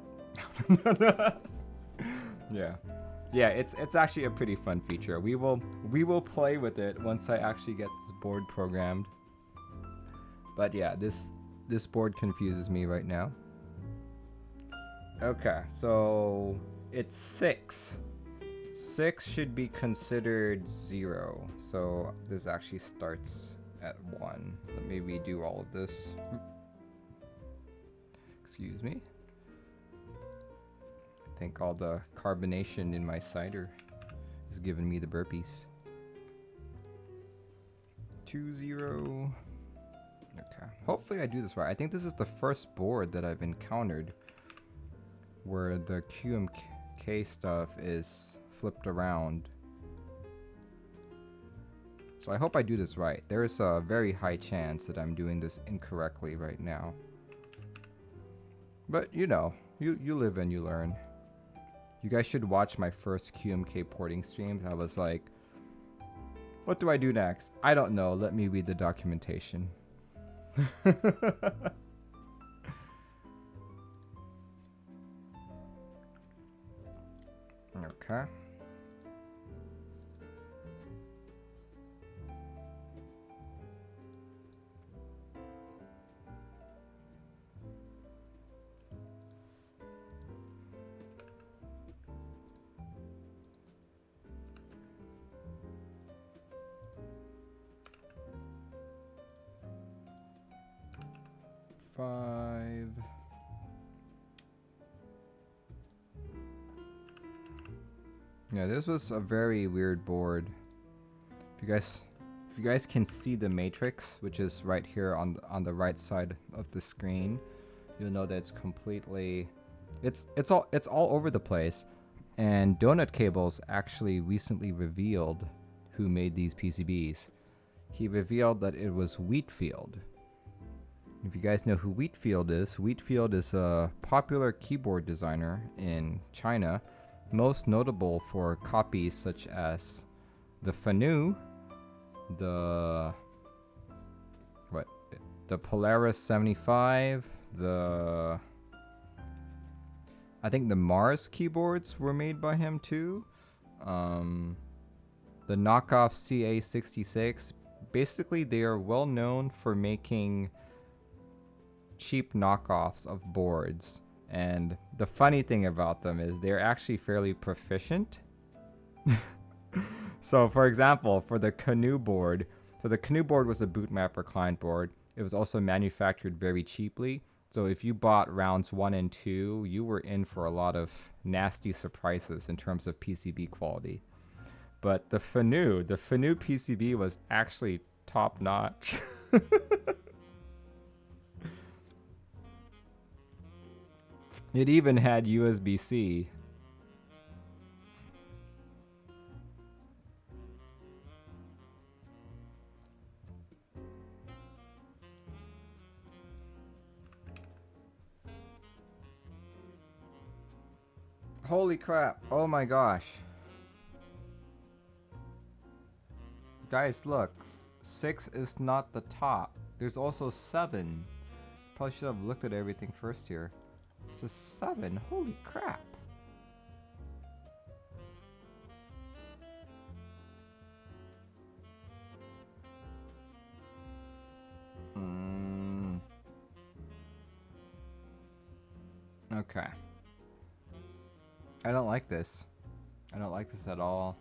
yeah. It's actually a pretty fun feature. We will play with it once I actually get this board programmed. But yeah, this board confuses me right now. Okay, so it's 6. 6 should be considered 0. So this actually starts at 1. Let me redo all of this. Excuse me. I think all the carbonation in my cider is giving me the burpees. 2 0. Okay. Hopefully I do this right. I think this is the first board that I've encountered where the QMK stuff is flipped around. So I hope I do this right. There's a very high chance that I'm doing this incorrectly right now. But you know, you live and you learn. You guys should watch my first QMK porting streams. I was like, what do I do next? I don't know. Let me read the documentation. Okay. Yeah, this was a very weird board. If you guys can see the matrix, which is right here on the right side of the screen, you'll know that it's completely it's all over the place. And Donutcables actually recently revealed who made these PCBs. He revealed that it was Wheatfield. If you guys know who Wheatfield is a popular keyboard designer in China, most notable for copies such as the Fanu, the Polaris 75, I think the Mars keyboards were made by him too. The knockoff CA66. Basically, they are well known for making cheap knockoffs of boards. And the funny thing about them is they're actually fairly proficient. So for example, for the Canoe board, so the Canoe board was a bootmapper client board. It was also manufactured very cheaply. So if you bought rounds 1 and 2, you were in for a lot of nasty surprises in terms of PCB quality. But the Fanu PCB was actually top notch. It even had USB-C. Holy crap. Oh my gosh. Guys, look. 6 is not the top. There's also 7. Probably should have looked at everything first here. It's a 7. Holy crap. Okay. I don't like this. I don't like this at all.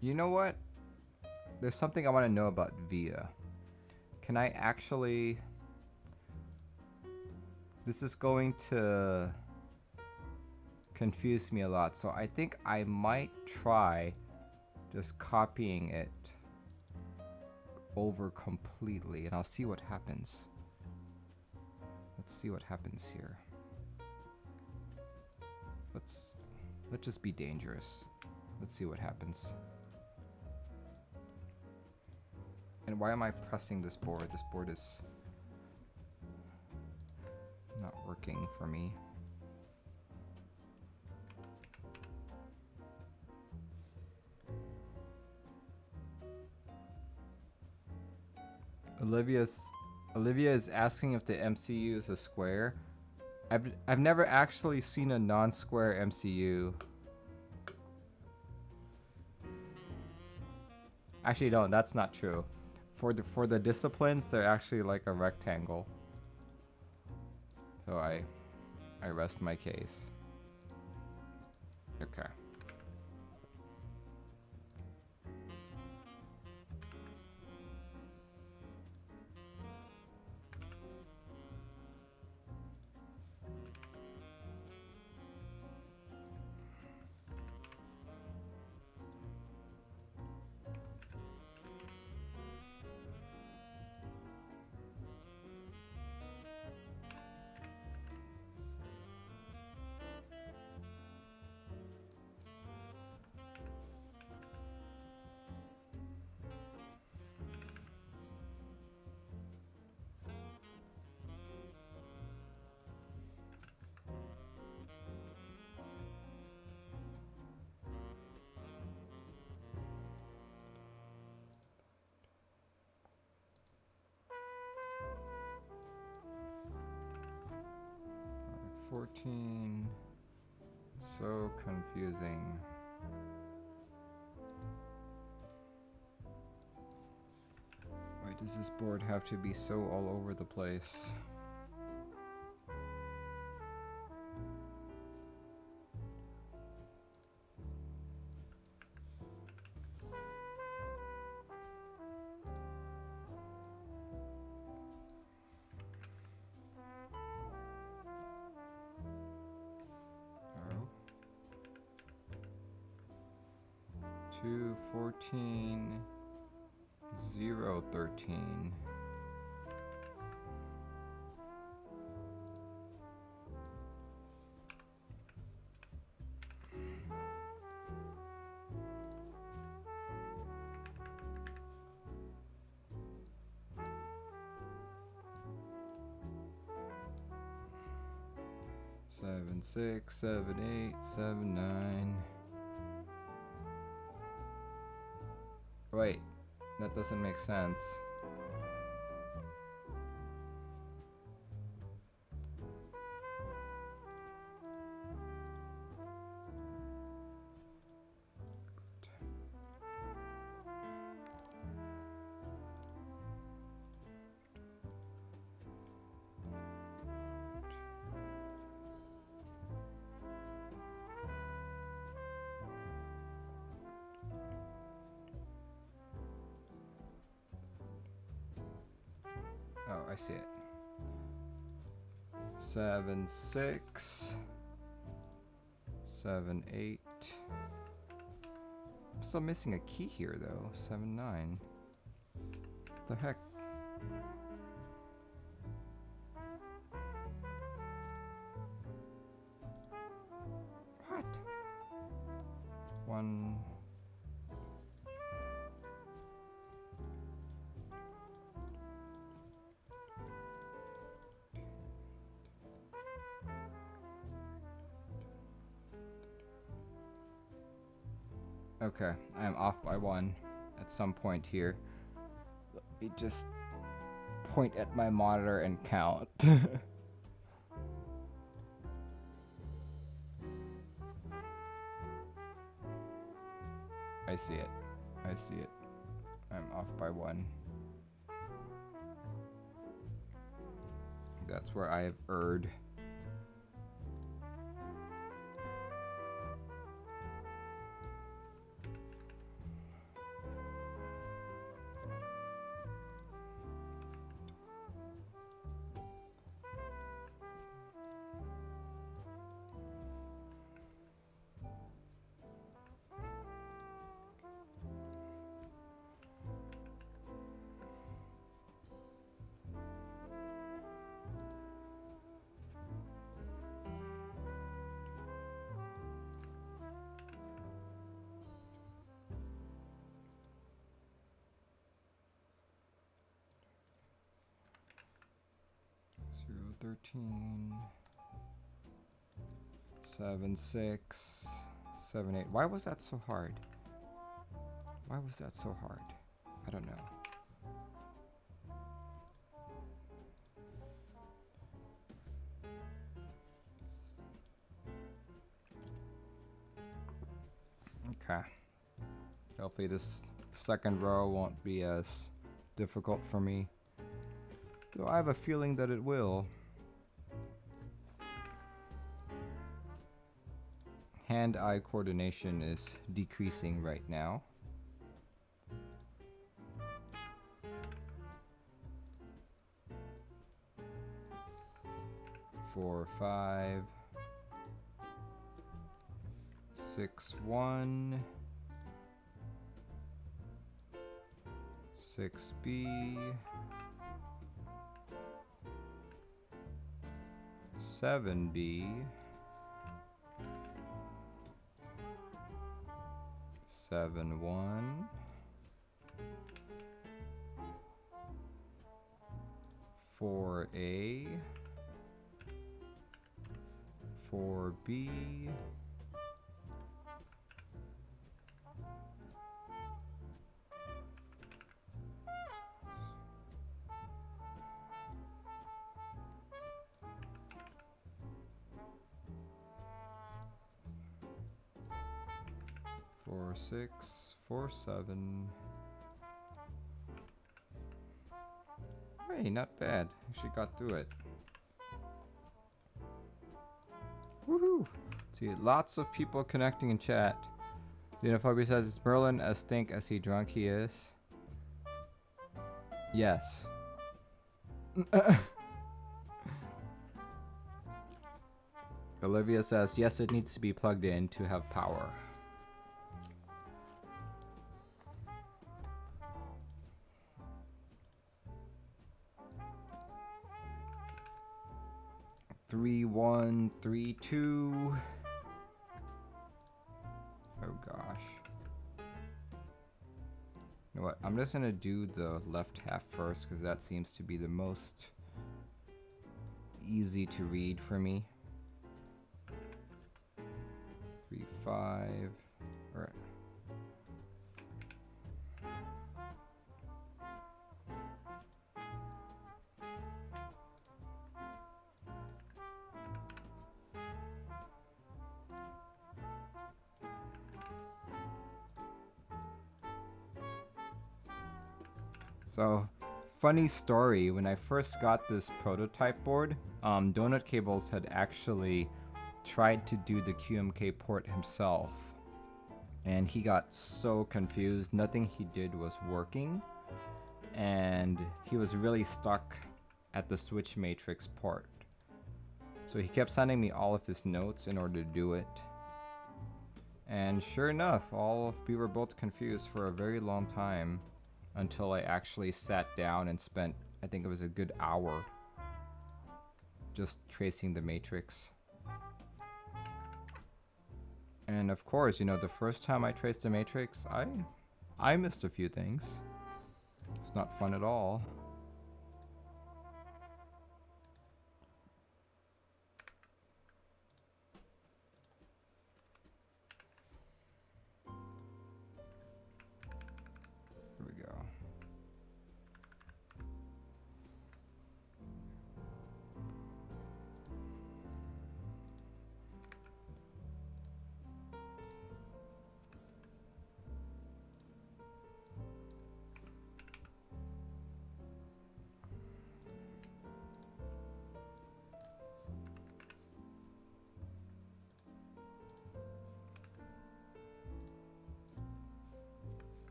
You know what? There's something I want to know about VIA. Can I actually... This is going to confuse me a lot, so I think I might try just copying it over completely, and I'll see what happens. Let's see what happens here. Let's just be dangerous. Let's see what happens. And why am I pressing this board? This board is not working for me. Olivia is asking if the MCU is a square. I've never actually seen a non-square MCU. Actually, no, that's not true. For the disciplines, they're actually like a rectangle. So I rest my case. Okay. So confusing. Why does this board have to be so all over the place? Oh. 214 013. Seven, 6, 7, 8, 7, 9. Wait, that doesn't make sense. Oh, I see it. 7, 6, 7, 8. I'm still missing a key here though. 7, 9. What the heck? What? 1. Okay, I am off by 1 at some point here. Let me just point at my monitor and count. I see it. I see it. I'm off by 1. That's where I have erred. Zero 13 7 6 7 8. Why was that so hard? Why was that so hard? I don't know. Okay. Hopefully this second row won't be as difficult for me. Though I have a feeling that it will. Hand-eye coordination is decreasing right now. 4, 5, 6, 1, 6B, 7B, 7, 1, 4A, 4B, 4, 6, 4, 7. Hey, not bad. Actually got through it. Woohoo! See, lots of people connecting in chat. Xenophobia says, is Merlin as stink as he drunk he is? Yes. Olivia says, yes, it needs to be plugged in to have power. Three, 1, 3, 2. Oh gosh. You know what? I'm just gonna do the left half first because that seems to be the most easy to read for me. 3, 5. All right. So, funny story, when I first got this prototype board, Donutcables had actually tried to do the QMK port himself. And he got so confused, nothing he did was working. And he was really stuck at the switch matrix port. So he kept sending me all of his notes in order to do it. And sure enough, we were both confused for a very long time. Until I actually sat down and spent, I think it was a good hour, just tracing the matrix. And of course, you know, the first time I traced the matrix, I missed a few things. It's not fun at all. Here we go.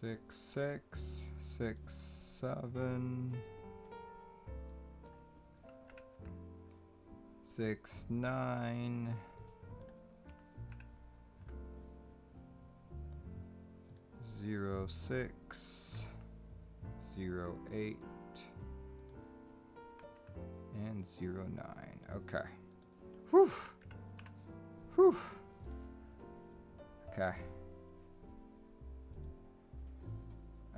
Six, 6, 6, 7, 6, 9, 0, 6, 0, 8, and 0, 9. Okay. Whew. Whew. Okay.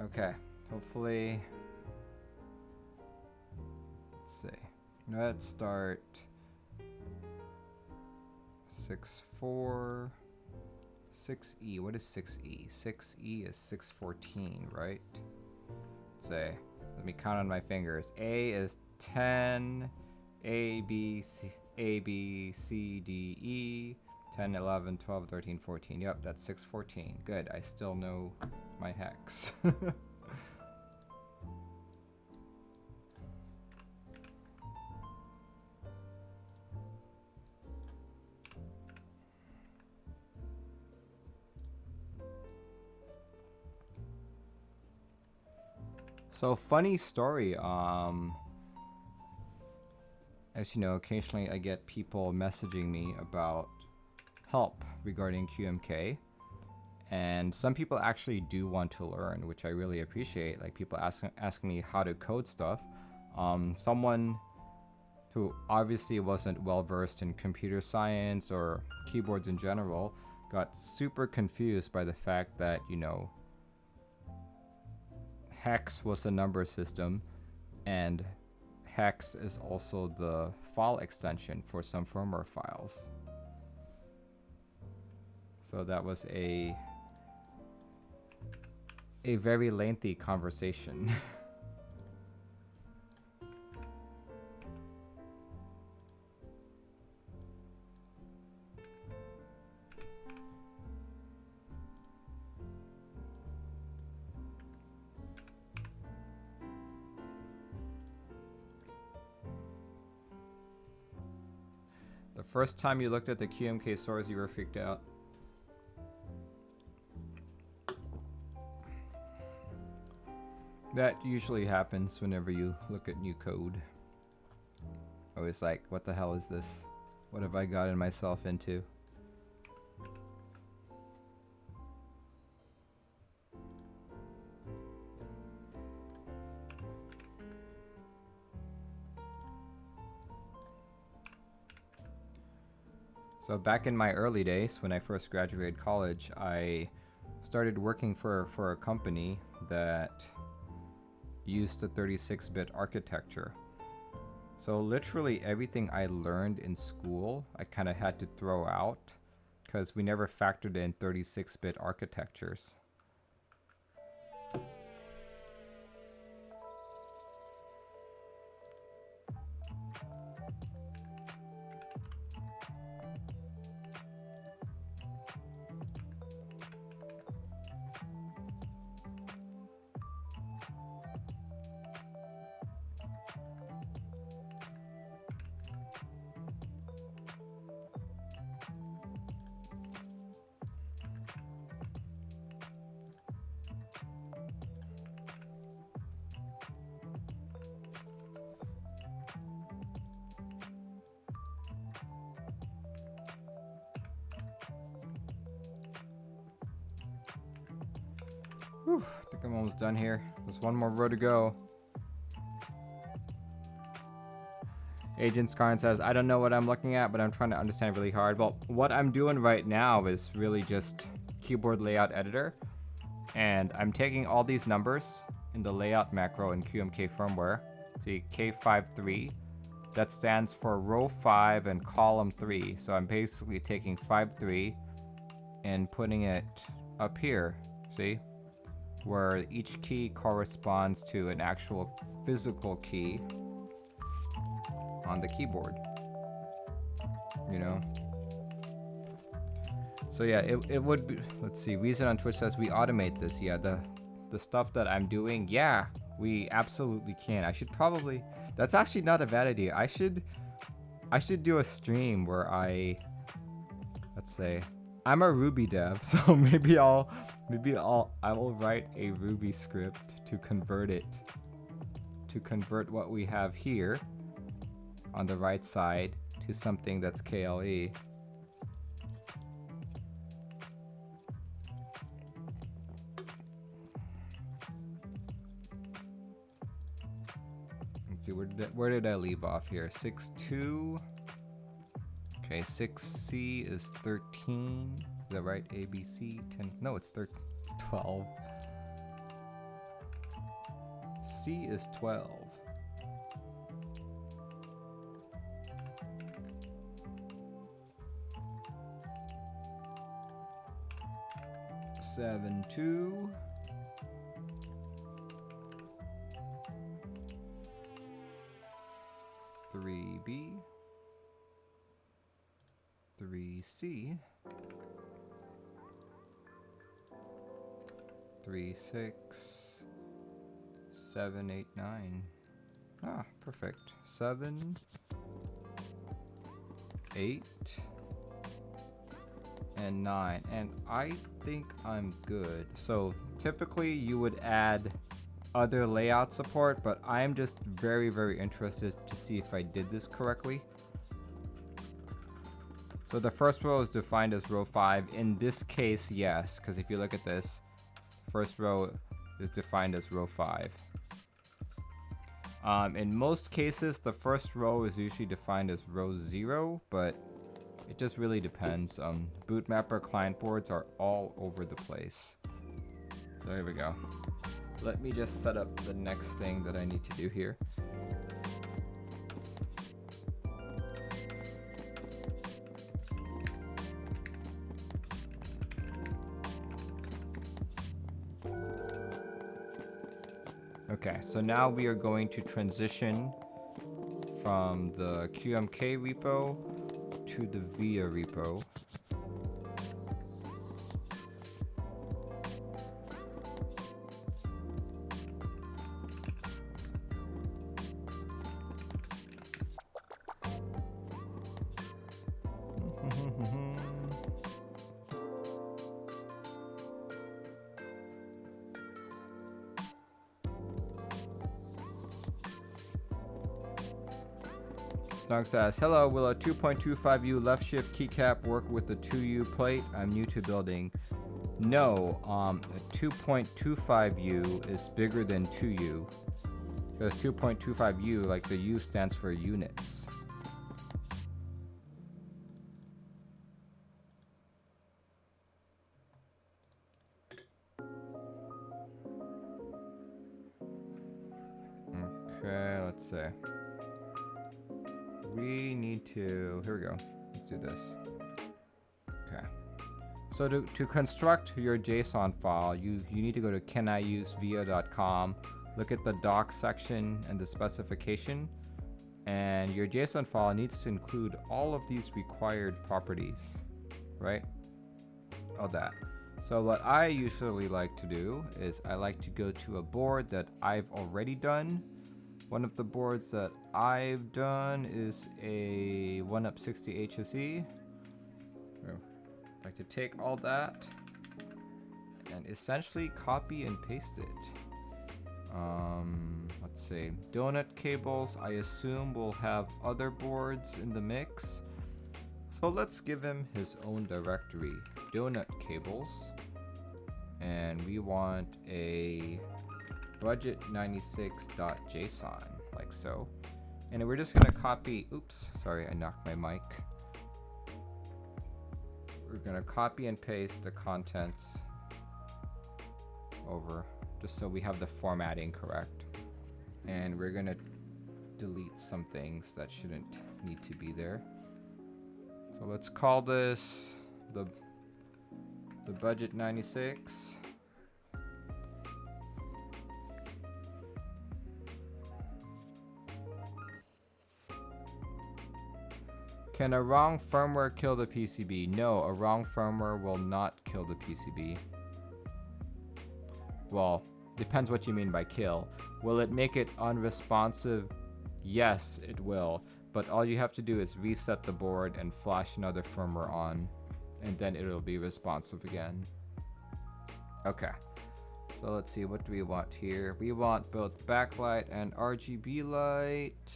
Okay, hopefully, let's see. Let's start 6-4, 6E. What is 6E? 6E is 614, right? Say, let me count on my fingers. A is 10, A, B, C, D, E, 10, 11, 12, 13, 14. Yep, that's 614. Good, I still know my hex. So funny story, as you know, occasionally I get people messaging me about help regarding QMK, and some people actually do want to learn, which I really appreciate. Like people asking me how to code stuff. Someone who obviously wasn't well versed in computer science or keyboards in general got super confused by the fact that, you know, hex was a number system, and hex is also the file extension for some firmware files. So that was a very lengthy conversation. The first time you looked at the QMK source, you were freaked out. That usually happens whenever you look at new code. Always like, what the hell is this? What have I gotten myself into? So back in my early days, when I first graduated college, I started working for a company that used the 36-bit architecture. So literally everything I learned in school, I kind of had to throw out because we never factored in 36-bit architectures. Whew, I think I'm almost done here. There's one more row to go. Agent Skarn says, I don't know what I'm looking at, but I'm trying to understand really hard. Well, what I'm doing right now is really just keyboard layout editor. And I'm taking all these numbers in the layout macro in QMK firmware. See, K53. That stands for row 5 and column 3. So I'm basically taking 5.3 and putting it up here. See? Where each key corresponds to an actual physical key on the keyboard, you know. So yeah, it would be, let's see, Reason on Twitch says we automate this. Yeah, the stuff that I'm doing, yeah, we absolutely can. I should probably, that's actually not a bad idea. I should do a stream where let's say I'm a Ruby dev, so maybe I will write a Ruby script to convert what we have here on the right side to something that's KLE. Let's see, where did I leave off here? 6.2. Okay, 6C is 13. Is that right? ABC 10. No, it's 12. C is 12. 7.2. 3B. 3C. 3.6. 7, 8, 9. Ah, perfect. 7, 8, and 9. And I think I'm good. So typically you would add other layout support, but I'm just very, very interested to see if I did this correctly. So the first row is defined as row 5. In this case, yes, because if you look at this, first row is defined as row 5. In most cases, the first row is usually defined as row 0, but it just really depends. Bootmapper client boards are all over the place. So here we go. Let me just set up the next thing that I need to do here. Okay, so now we are going to transition from the QMK repo to the VIA repo. Snug says, hello, will a 2.25U left shift keycap work with the 2U plate? I'm new to building. No, a 2.25U is bigger than 2U. Because 2.25U, like the U stands for units. Okay, let's see. We need to, here we go. Let's do this. Okay. So to construct your JSON file, you need to go to caniusevia.com, look at the docs section and the specification, and your JSON file needs to include all of these required properties, right? All that. So what I usually like to do is I like to go to a board that I've already done. One of the boards that I've done is a 1UP60 HSE. I like to take all that and essentially copy and paste it. Let's see. Donutcables, I assume, will have other boards in the mix. So let's give him his own directory, Donutcables. And we want a budget96.json, like so. And we're just gonna copy, oops, sorry, I knocked my mic. We're gonna copy and paste the contents over, just so we have the formatting correct. And we're gonna delete some things that shouldn't need to be there. So let's call this the budget 96. Can a wrong firmware kill the PCB? No, a wrong firmware will not kill the PCB. Well, depends what you mean by kill. Will it make it unresponsive? Yes, it will. But all you have to do is reset the board and flash another firmware on, and then it'll be responsive again. Okay. So let's see, what do we want here? We want both backlight and RGB light.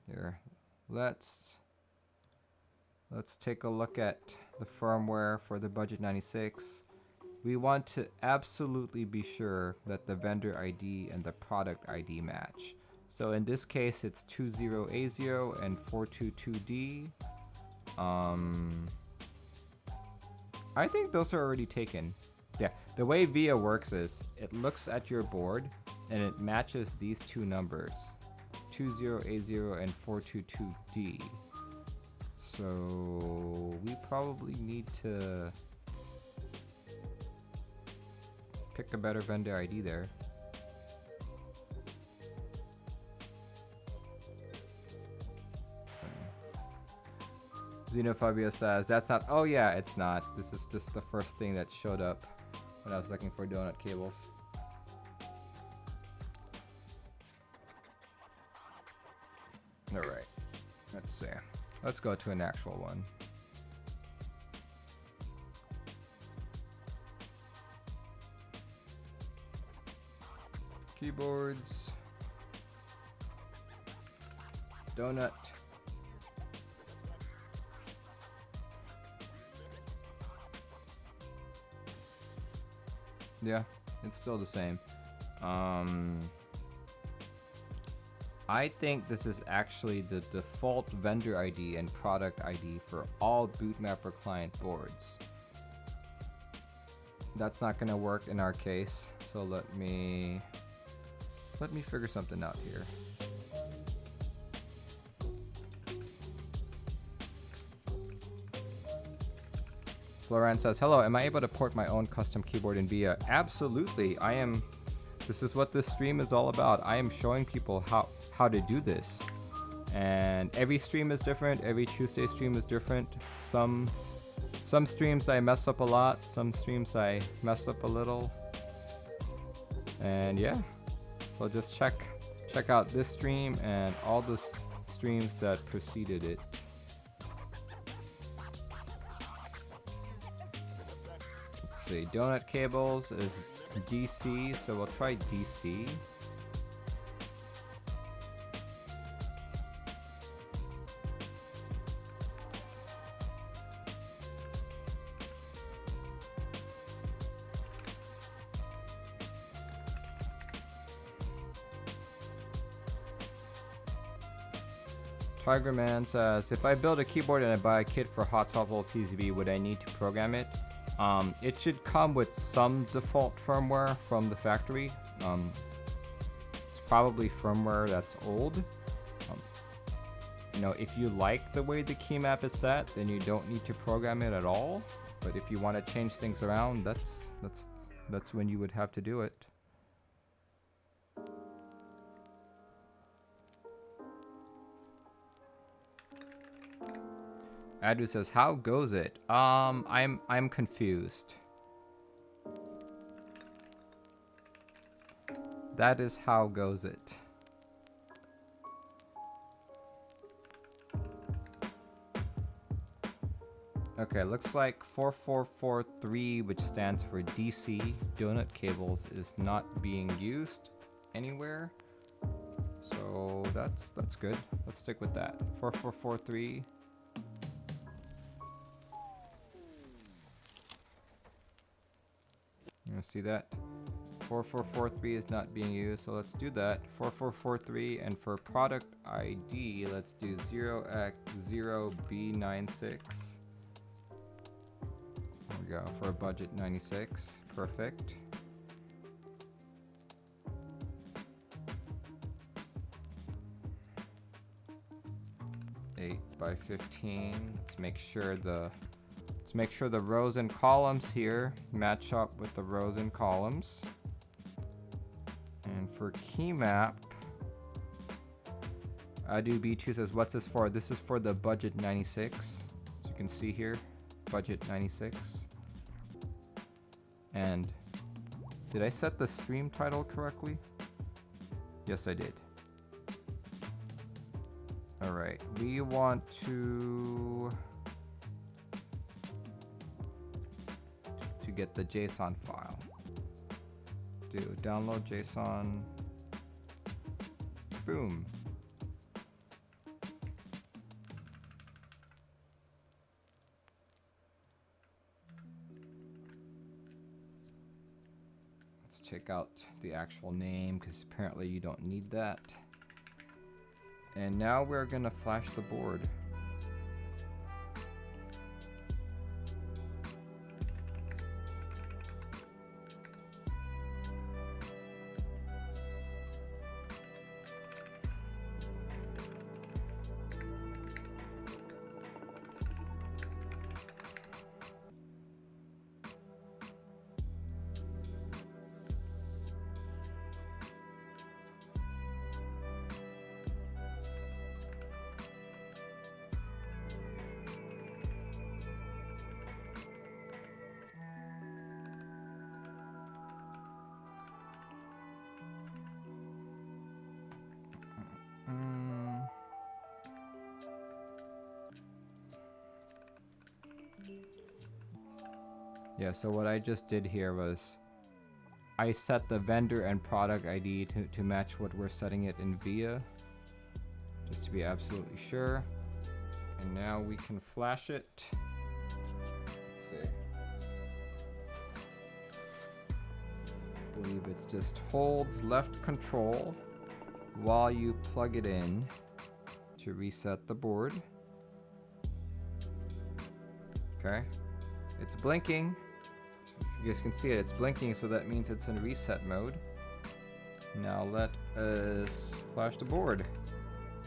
Here. Let's take a look at the firmware for the budget 96. We want to absolutely be sure that the vendor ID and the product ID match. So in this case, it's 20A0 and 422D. I think those are already taken. Yeah, the way VIA works is it looks at your board and it matches these two numbers. 20A0 and 422D. So we probably need to pick a better vendor ID there. Xenophobia says, that's not, oh yeah, it's not. This is just the first thing that showed up when I was looking for Donutcables. Alright, let's see. Let's go to an actual one. Keyboards. Donut. Yeah, it's still the same. I think this is actually the default vendor ID and product ID for all Bootmapper client boards. That's not gonna work in our case, so let me figure something out here. Florence says, hello, am I able to port my own custom keyboard in VIA? Absolutely, I am. This is what this stream is all about. I am showing people how to do this. And every stream is different, every Tuesday stream is different. Some streams I mess up a lot, some streams I mess up a little. And yeah, so just check out this stream and all the streams that preceded it. Let's see, Donutcables is DC, so we'll try DC. Tiger Man says, if I build a keyboard and I buy a kit for hot swappable PCB, would I need to program it? It should come with some default firmware from the factory. It's probably firmware that's old. You know, if you like the way the key map is set, then you don't need to program it at all. But if you want to change things around, that's when you would have to do it. Adu says, how goes it? I'm confused. That is how goes it. Okay, looks like 4443, which stands for DC Donutcables, is not being used anywhere. So that's good. Let's stick with that. 4443. You see that? 4443 is not being used, so let's do that. 4443, and for product ID, let's do 0x0B96. There we go, for a budget 96. Perfect. Eight by 15. Let's make sure the rows and columns here match up with the rows and columns. And for key map, AduB2 says, what's this for? This is for the budget 96. So you can see here, budget 96. And did I set the stream title correctly? Yes, I did. All right, we want to get the JSON file. Do download JSON. Boom. Let's check out the actual name because apparently you don't need that. And now we're gonna flash the board. Yeah, so what I just did here was I set the vendor and product ID to match what we're setting it in VIA, just to be absolutely sure. And now we can flash it. Let's see. I believe it's just hold left control while you plug it in to reset the board. Okay, it's blinking. You guys can see it, it's blinking, so that means it's in reset mode. Now let us flash the board.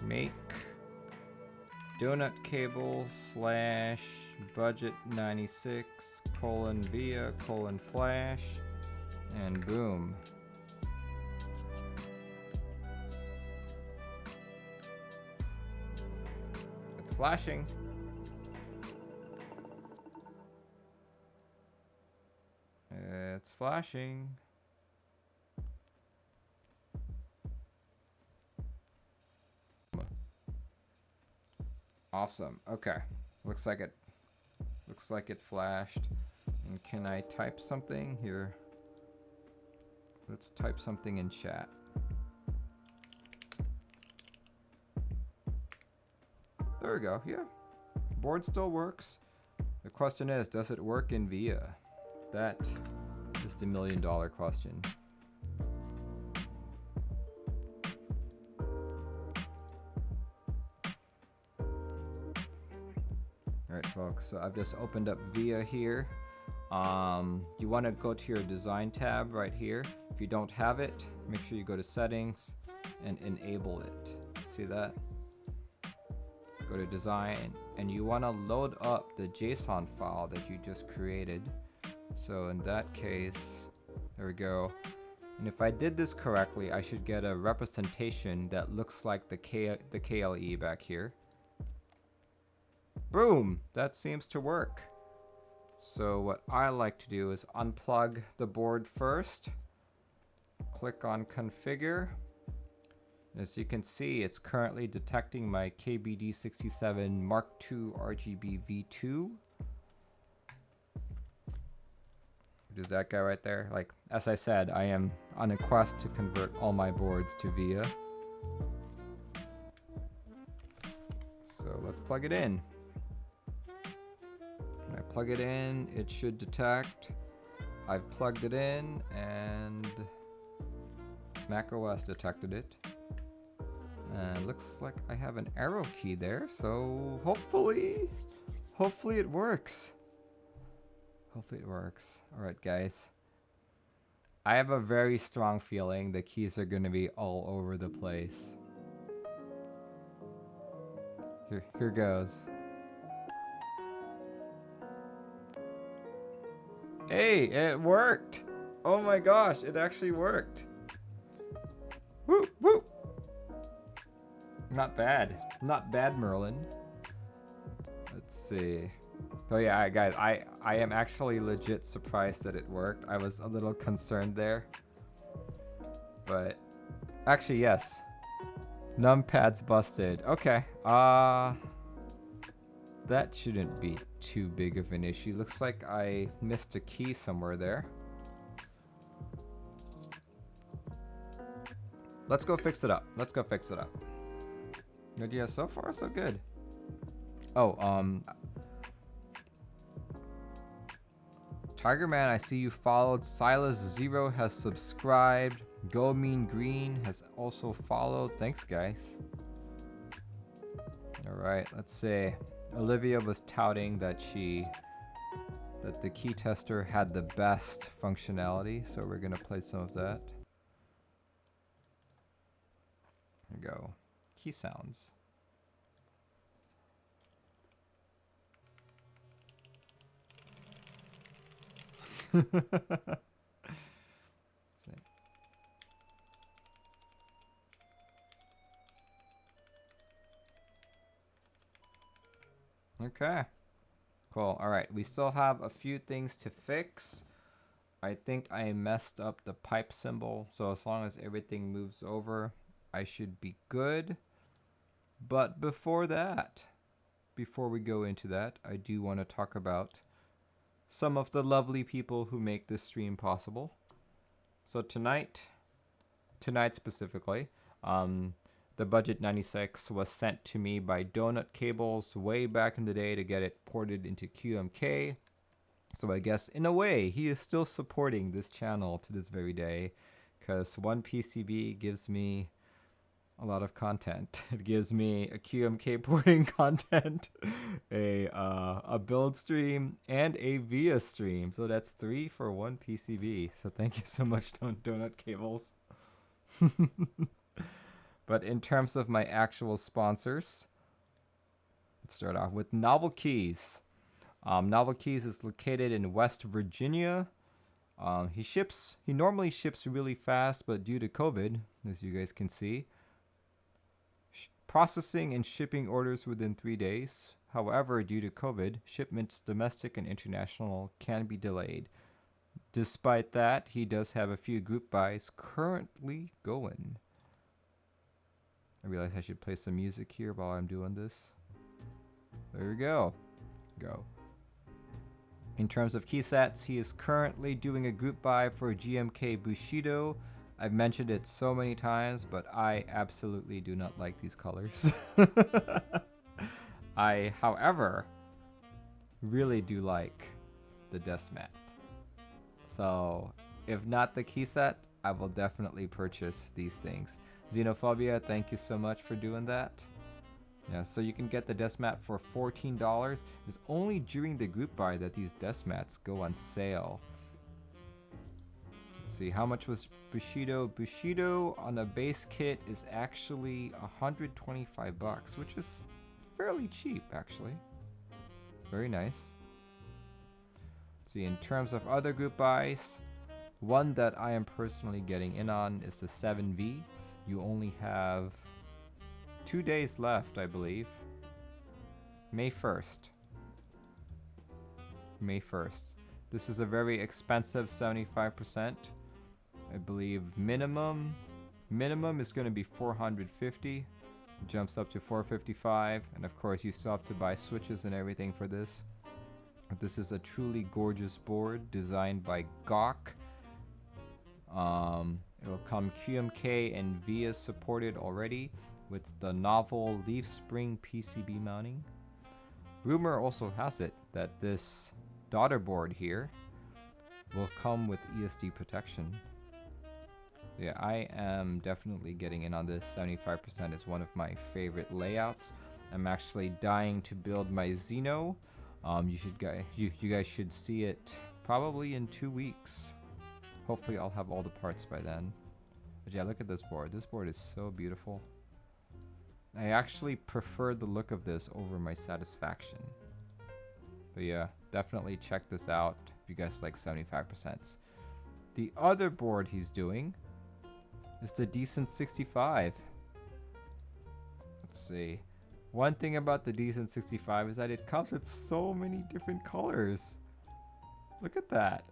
Make Donutcables / budget 96 :via : flash, and boom. It's flashing. It's flashing. Awesome. Okay. Looks like it flashed. And can I type something here? Let's type something in chat. There we go. Yeah. Board still works. The question is, does it work in VIA? That is the $1 million question. Alright folks, so I've just opened up VIA here. You want to go to your design tab right here. If you don't have it, make sure you go to settings and enable it. See that? Go to design, and you want to load up the JSON file that you just created. So in that case, there we go. And if I did this correctly, I should get a representation that looks like the KLE back here. Boom! That seems to work. So what I like to do is unplug the board first. Click on configure. As you can see, it's currently detecting my KBD67 Mark II RGB V2. Which is that guy right there. Like, as I said, I am on a quest to convert all my boards to VIA. So let's plug it in. When I plug it in, it should detect. I've plugged it in, and macOS detected it. And looks like I have an arrow key there, so hopefully it works. Hopefully it works. Alright guys. I have a very strong feeling the keys are going to be all over the place. Here goes. Hey, it worked! Oh my gosh, it actually worked. Woo, woo! Not bad. Not bad, Merlin. Let's see. So yeah, guys, I am actually legit surprised that it worked. I was a little concerned there. But actually, yes. Numpad's busted. Okay. That shouldn't be too big of an issue. Looks like I missed a key somewhere there. Let's go fix it up. Let's go fix it up. Good, yeah, so far so good. Oh, Tigerman, I see you followed. Silas0 has subscribed. Go Mean Green has also followed. Thanks, guys. Alright, let's see. Olivia was touting that the key tester had the best functionality, so we're gonna play some of that. There we go. Key sounds. Okay. Cool. All right. We still have a few things to fix. I think I messed up the pipe symbol, so as long as everything moves over, I should be good. But before that, before we go into that, I do want to talk about some of the lovely people who make this stream possible. So tonight specifically, the Budget 96 was sent to me by Donutcables way back in the day to get it ported into QMK. So I guess in a way he is still supporting this channel to this very day, because one PCB gives me a lot of content. It gives me a QMK porting content, a build stream, and a VIA stream. So that's 3 for 1 PCB. So thank you so much, Donutcables. But in terms of my actual sponsors, let's start off with Novelkeys. Novelkeys is located in West Virginia. He normally ships really fast, but due to COVID, as you guys can see, processing and shipping orders within 3 days. However, due to COVID, shipments domestic and international can be delayed. Despite that, he does have a few group buys currently going. I realize I should play some music here while I'm doing this. There we go. In terms of keysets, he is currently doing a group buy for GMK Bushido. I've mentioned it so many times, but I absolutely do not like these colors. I, however, really do like the desk mat. So, if not the keyset, I will definitely purchase these things. Xenophobia, thank you so much for doing that. Yeah, so you can get the desk mat for $14. It's only during the group buy that these desk mats go on sale. Let's see, how much was Bushido? Bushido on a base kit is actually $125, which is fairly cheap, actually. Very nice. Let's see, in terms of other group buys, one that I am personally getting in on is the 7V. You only have 2 days left, I believe. May 1st. May 1st. This is a very expensive 75%. I believe minimum is going to be 450. Jumps up to 455, and of course you still have to buy switches and everything for this. This is a truly gorgeous board designed by Gawk. It'll come QMK and VIA supported already with the novel leaf spring PCB mounting. Rumor also has it that this daughter board here will come with ESD protection. Yeah, I am definitely getting in on this. 75% is one of my favorite layouts. I'm actually dying to build my Xeno. You guys should see it probably in 2 weeks. Hopefully I'll have all the parts by then. But yeah, look at this board. This board is so beautiful. I actually prefer the look of this over my Satisfaction. But yeah, definitely check this out if you guys like 75%. The other board he's doing is the Decent 65. Let's see. One thing about the Decent 65 is that it comes with so many different colors. Look at that.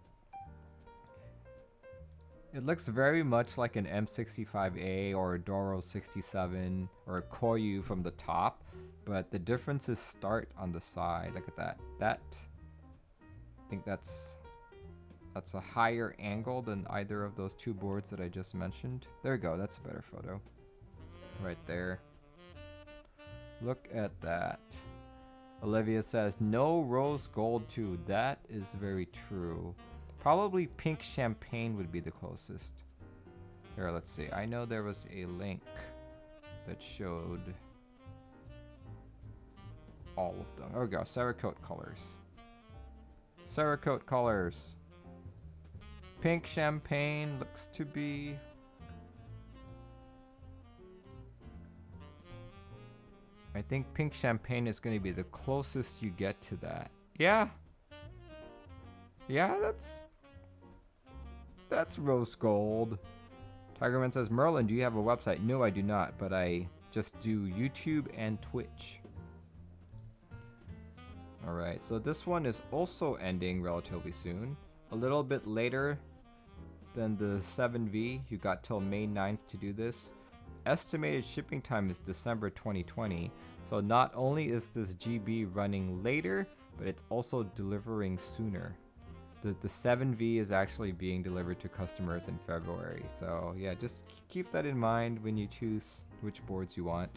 It looks very much like an M65A or a Doro 67 or a Koyu from the top, but the differences start on the side. Look at that. I think that's a higher angle than either of those two boards that I just mentioned. There you go. That's a better photo. Right there. Look at that. Olivia says, no rose gold too. That is very true. Probably pink champagne would be the closest. Here, let's see. I know there was a link that showed all of them. There we go. Cerakote colors. Cerakote colors. Pink champagne looks to be... I think pink champagne is going to be the closest you get to that. Yeah. Yeah, that's rose gold. Tigerman says, Merlin, do you have a website? No, I do not, but I just do YouTube and Twitch. Alright, so this one is also ending relatively soon. A little bit later than the 7V. You got till May 9th to do this. Estimated shipping time is December 2020. So not only is this GB running later, but it's also delivering sooner. The 7V is actually being delivered to customers in February. So yeah, just keep that in mind when you choose which boards you want.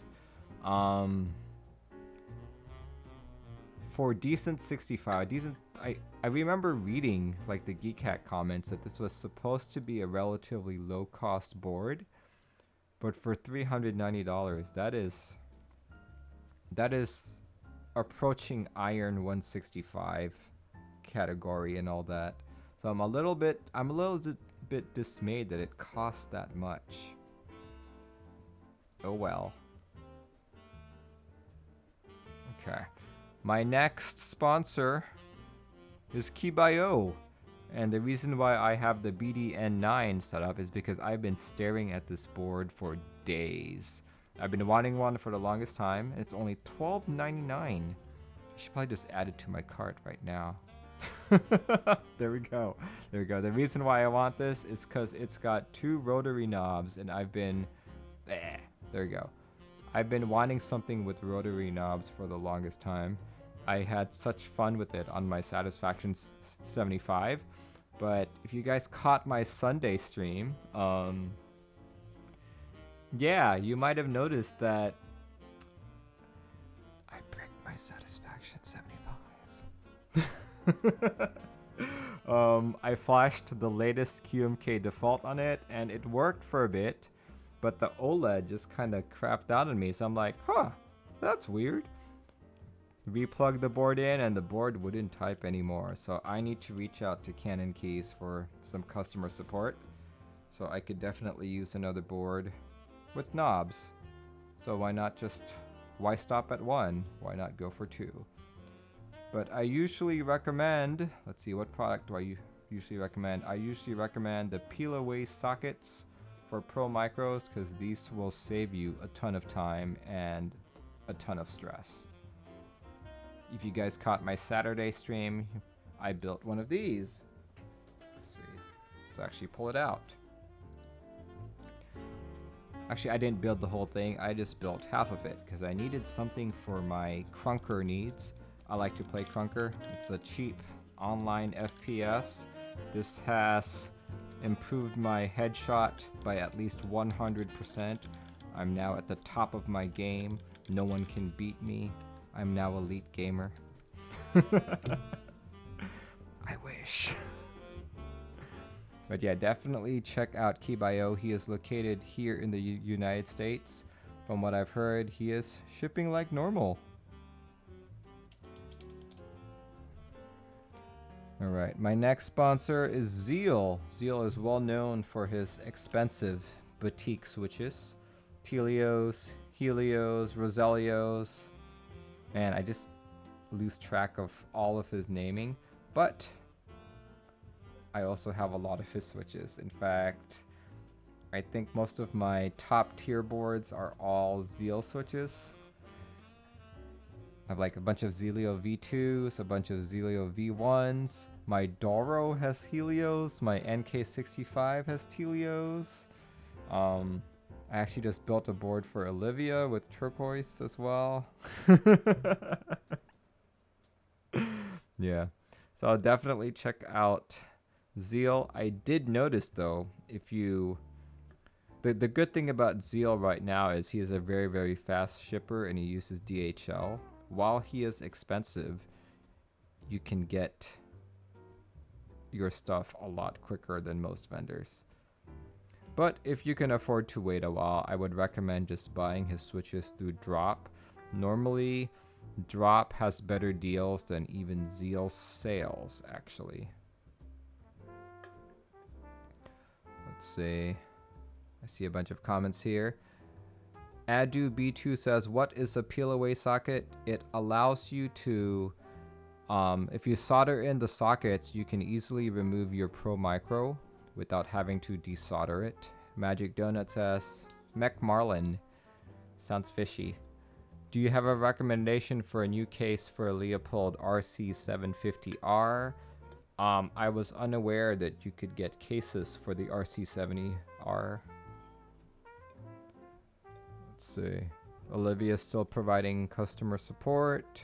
For decent 65, I remember reading like the Geekcat comments that this was supposed to be a relatively low cost board, but for $390, that is approaching Iron 165 category and all that. So I'm a little bit dismayed that it costs that much. Oh well. Okay. My next sponsor is Keebio. And the reason why I have the BDN9 set up is because I've been staring at this board for days. I've been wanting one for the longest time, and it's only $12.99. I should probably just add it to my cart right now. There we go. There we go. The reason why I want this is because it's got 2 rotary knobs, and I've been... there we go. I've been wanting something with rotary knobs for the longest time. I had such fun with it on my Satisfaction 75, but if you guys caught my Sunday stream, yeah, you might have noticed that I bricked my Satisfaction 75. I flashed the latest QMK default on it, and it worked for a bit, but the OLED just kind of crapped out on me, so I'm like, huh, that's weird. Replugged the board in, and the board wouldn't type anymore, so I need to reach out to Canon Keys for some customer support. So I could definitely use another board with knobs. So why stop at 1? Why not go for 2? But I usually recommend, let's see, what product do I usually recommend? I usually recommend the peel away sockets for Pro Micros, because these will save you a ton of time and a ton of stress. If you guys caught my Saturday stream, I built one of these. Let's see. Let's actually pull it out. Actually, I didn't build the whole thing. I just built half of it because I needed something for my Crunker needs. I like to play Crunker. It's a cheap online FPS. This has improved my headshot by at least 100%. I'm now at the top of my game. No one can beat me. I'm now elite gamer. I wish. But yeah, definitely check out Keebio. He is located here in the United States. From what I've heard, he is shipping like normal. Alright, my next sponsor is Zeal. Zeal is well known for his expensive boutique switches. Telios, Helios, Roselios. Man, I just lose track of all of his naming, but I also have a lot of his switches. In fact, I think most of my top tier boards are all Zeal switches. I have like a bunch of Zelio V2s, a bunch of Zelio V1s. My Doro has Helios, my NK65 has Telios. I actually just built a board for Olivia with turquoise as well. Yeah, so I'll definitely check out Zeal. I did notice though, the good thing about Zeal right now is he is a very, very fast shipper and he uses DHL. While he is expensive, you can get your stuff a lot quicker than most vendors. But if you can afford to wait a while, I would recommend just buying his switches through Drop. Normally, Drop has better deals than even Zeal sales, actually. Let's see. I see a bunch of comments here. AduB2 says, what is a peel away socket? It allows you to, if you solder in the sockets, you can easily remove your Pro Micro without having to desolder it. Magic Donut says, Mech Marlin. Sounds fishy. Do you have a recommendation for a new case for a Leopold RC750R? I was unaware that you could get cases for the RC70R. Let's see. Olivia's still providing customer support.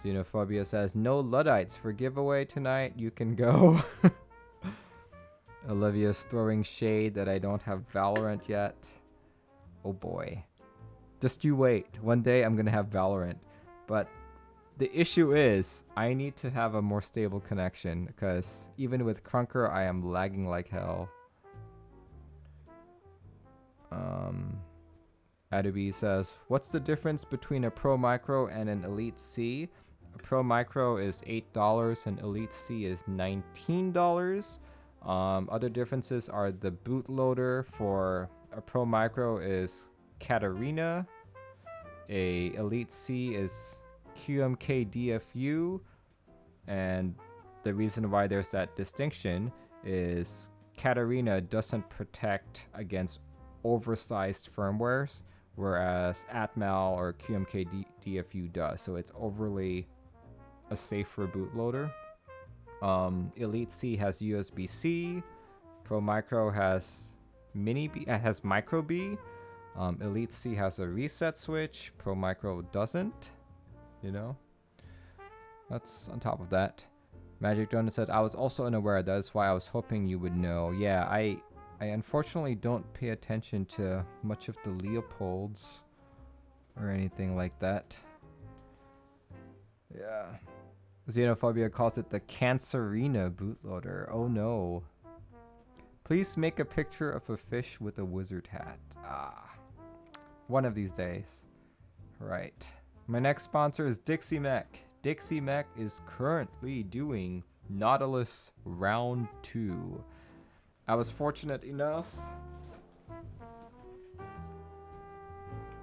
Xenophobia says, no Luddites for giveaway tonight. You can go. Olivia's throwing shade that I don't have Valorant yet. Oh boy. Just you wait. One day I'm going to have Valorant. But the issue is I need to have a more stable connection because even with Crunker, I am lagging like hell. Adobe says, what's the difference between a Pro Micro and an Elite C? A Pro Micro is $8 and Elite C is $19. Other differences are the bootloader for a Pro Micro is Katarina. A Elite C is QMK DFU. And the reason why there's that distinction is Katarina doesn't protect against oversized firmwares, whereas Atmel or QMK DFU does. So it's overly a safer bootloader. Elite C has USB-C. Pro Micro has Mini B, has Micro B. Elite C has a reset switch. Pro Micro doesn't. You know, that's on top of that. Magic Donut said, I was also unaware. That's why I was hoping you would know. Yeah, I unfortunately don't pay attention to much of the Leopolds or anything like that. Yeah. Xenophobia calls it the Cancerina bootloader. Oh no. Please make a picture of a fish with a wizard hat. Ah. One of these days. Right. My next sponsor is Dixie Mech. Dixie Mech is currently doing Nautilus Round 2. I was fortunate enough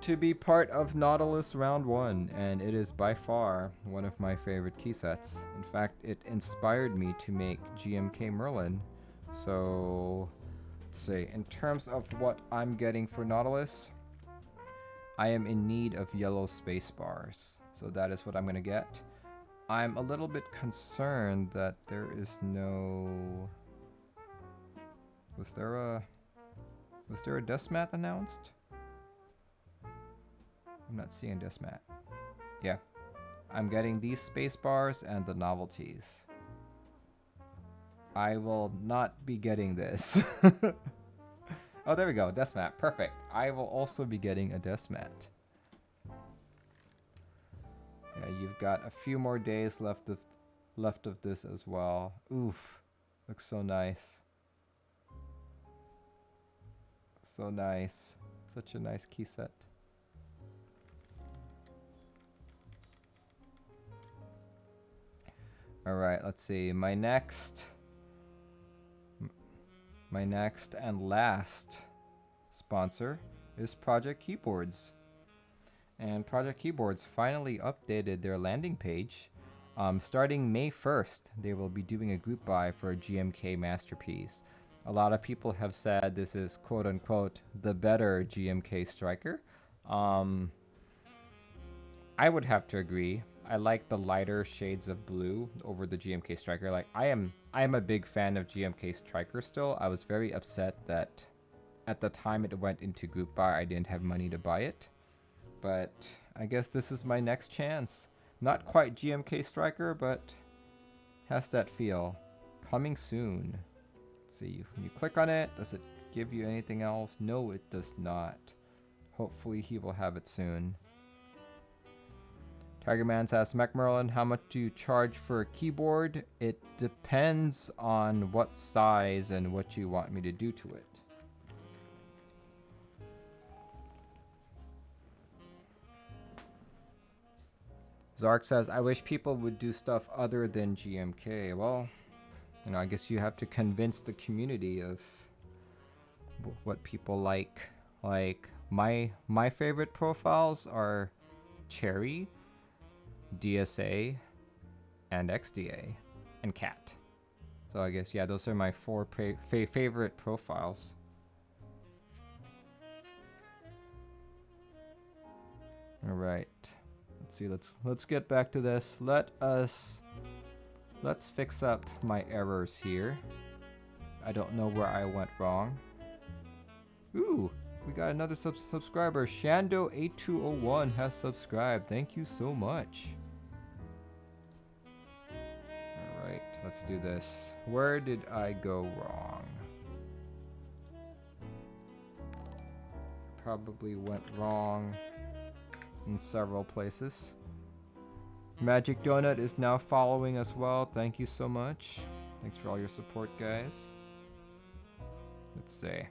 to be part of Nautilus Round 1, and it is by far one of my favorite key sets. In fact, it inspired me to make GMK Merlin. So, let's see. In terms of what I'm getting for Nautilus, I am in need of yellow space bars. So that is what I'm going to get. I'm a little bit concerned that there is no... Was there a Desmat announced? I'm not seeing Desmat. Yeah. I'm getting these space bars and the novelties. I will not be getting this. Oh, there we go. Desmat. Perfect. I will also be getting a Desmat. Yeah, you've got a few more days left of this as well. Oof. Looks so nice. So nice. Such a nice key set. Alright, let's see. My next and last sponsor is Project Keyboards. And Project Keyboards finally updated their landing page. Starting May 1st, they will be doing a group buy for a GMK Masterpiece. A lot of people have said this is quote-unquote the better GMK Striker. I would have to agree. I like the lighter shades of blue over the GMK Striker. Like I am a big fan of GMK Striker still. I was very upset that at the time it went into group buy, I didn't have money to buy it. But I guess this is my next chance. Not quite GMK Striker, but has that feel. Coming soon. Let's see, when you click on it, does it give you anything else? No, it does not. Hopefully he will have it soon. Tigerman asks, Mac Merlin, how much do you charge for a keyboard? It depends on what size and what you want me to do to it. Zark says, I wish people would do stuff other than GMK. Well, you know, I guess you have to convince the community of what people like. Like, my favorite profiles are Cherry, DSA, and XDA, and Cat. So I guess, yeah, those are my four favorite profiles. All right. Let's see, let's get back to this. Let's fix up my errors here. I don't know where I went wrong. Ooh, we got another subscriber. Shando8201 has subscribed. Thank you so much. Alright, let's do this. Where did I go wrong? Probably went wrong in several places. Magic Donut is now following as well. Thank you so much. Thanks for all your support, guys. Let's see.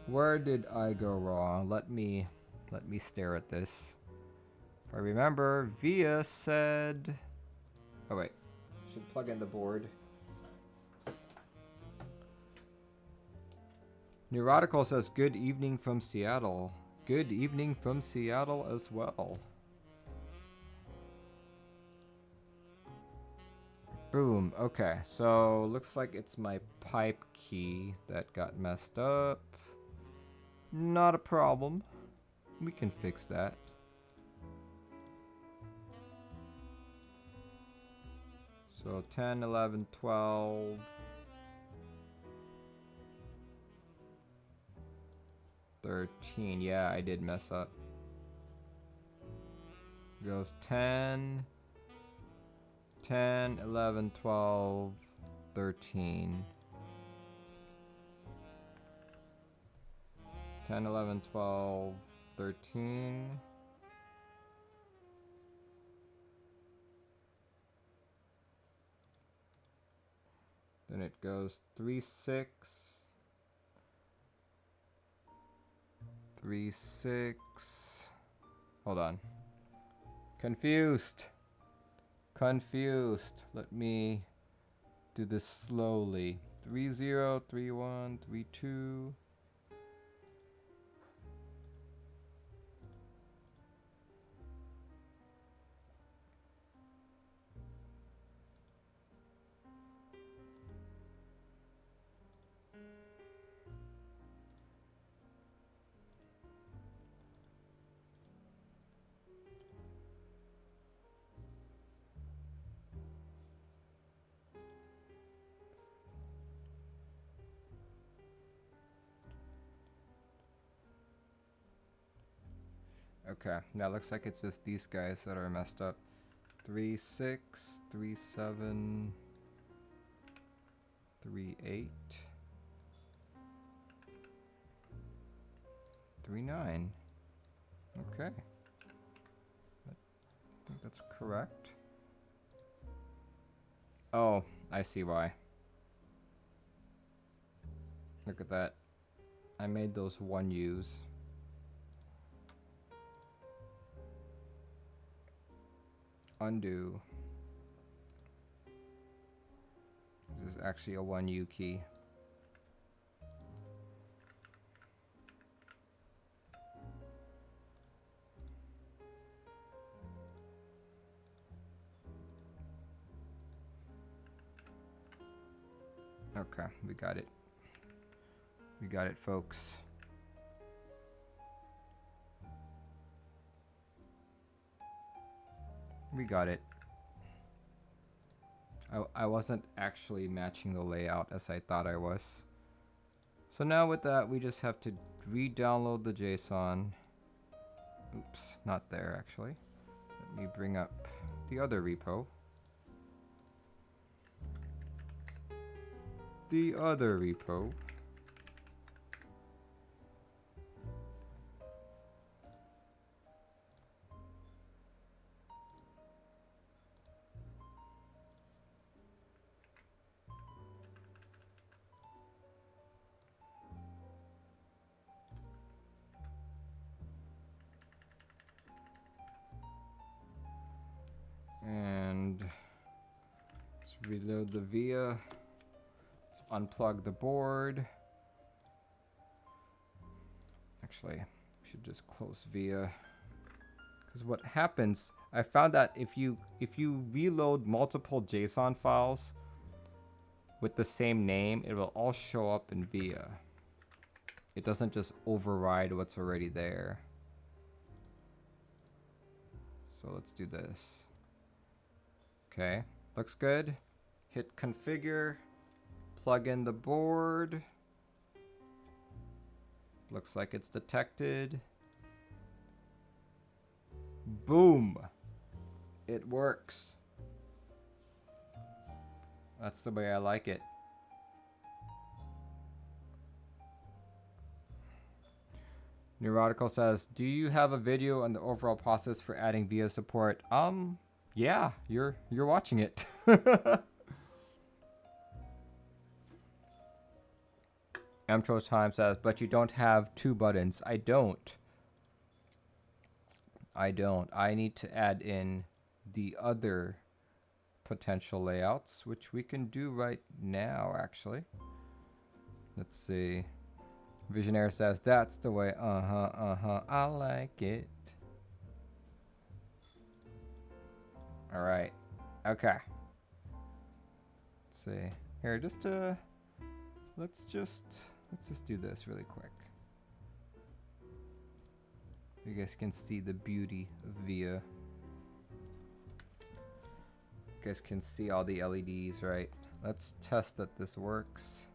Where did I go wrong? Let me stare at this. If I remember, Via said... Oh wait, should plug in the board. Neurotical says, good evening from Seattle. Good evening from Seattle as well. Boom, okay, so looks like it's my pipe key that got messed up. Not a problem. We can fix that. So 10, 11, 12. 13. Yeah, I did mess up. Goes 10, 10, 11, 12, 13. 10, 11, 12, 13. Then it goes 3, 6. 3, 6. Hold on. Confused. Confused. Let me do this slowly. 3, 0, 3, 1, 3, 2. Okay, now it looks like it's just these guys that are messed up. 3, 6, 3, 7, 3, 8, 3, 9. Okay. I think that's correct. Oh, I see why. Look at that. I made those 1Us. Undo. This is actually a 1U key. Okay, we got it. We got it, folks. We got it. I wasn't actually matching the layout as I thought I was. So now with that, we just have to re-download the JSON. Oops, not there actually. Let me bring up the other repo. The other repo. And let's reload the VIA. Let's unplug the board. Actually, we should just close VIA. Because what happens, I found that if you reload multiple JSON files with the same name, it will all show up in VIA. It doesn't just override what's already there. So let's do this. Okay, looks good. Hit configure, plug in the board. Looks like it's detected. Boom! It works. That's the way I like it. Neurotical says, do you have a video on the overall process for adding VIA support? Yeah, you're watching it. Mtro Time says, but you don't have 2 buttons. I don't. I need to add in the other potential layouts, which we can do right now, actually. Let's see. Visionaire says, that's the way. I like it. All right. Okay. Let's see. Here, let's just do this really quick. You guys can see the beauty of VIA. You guys can see all the LEDs, right? Let's test that this works.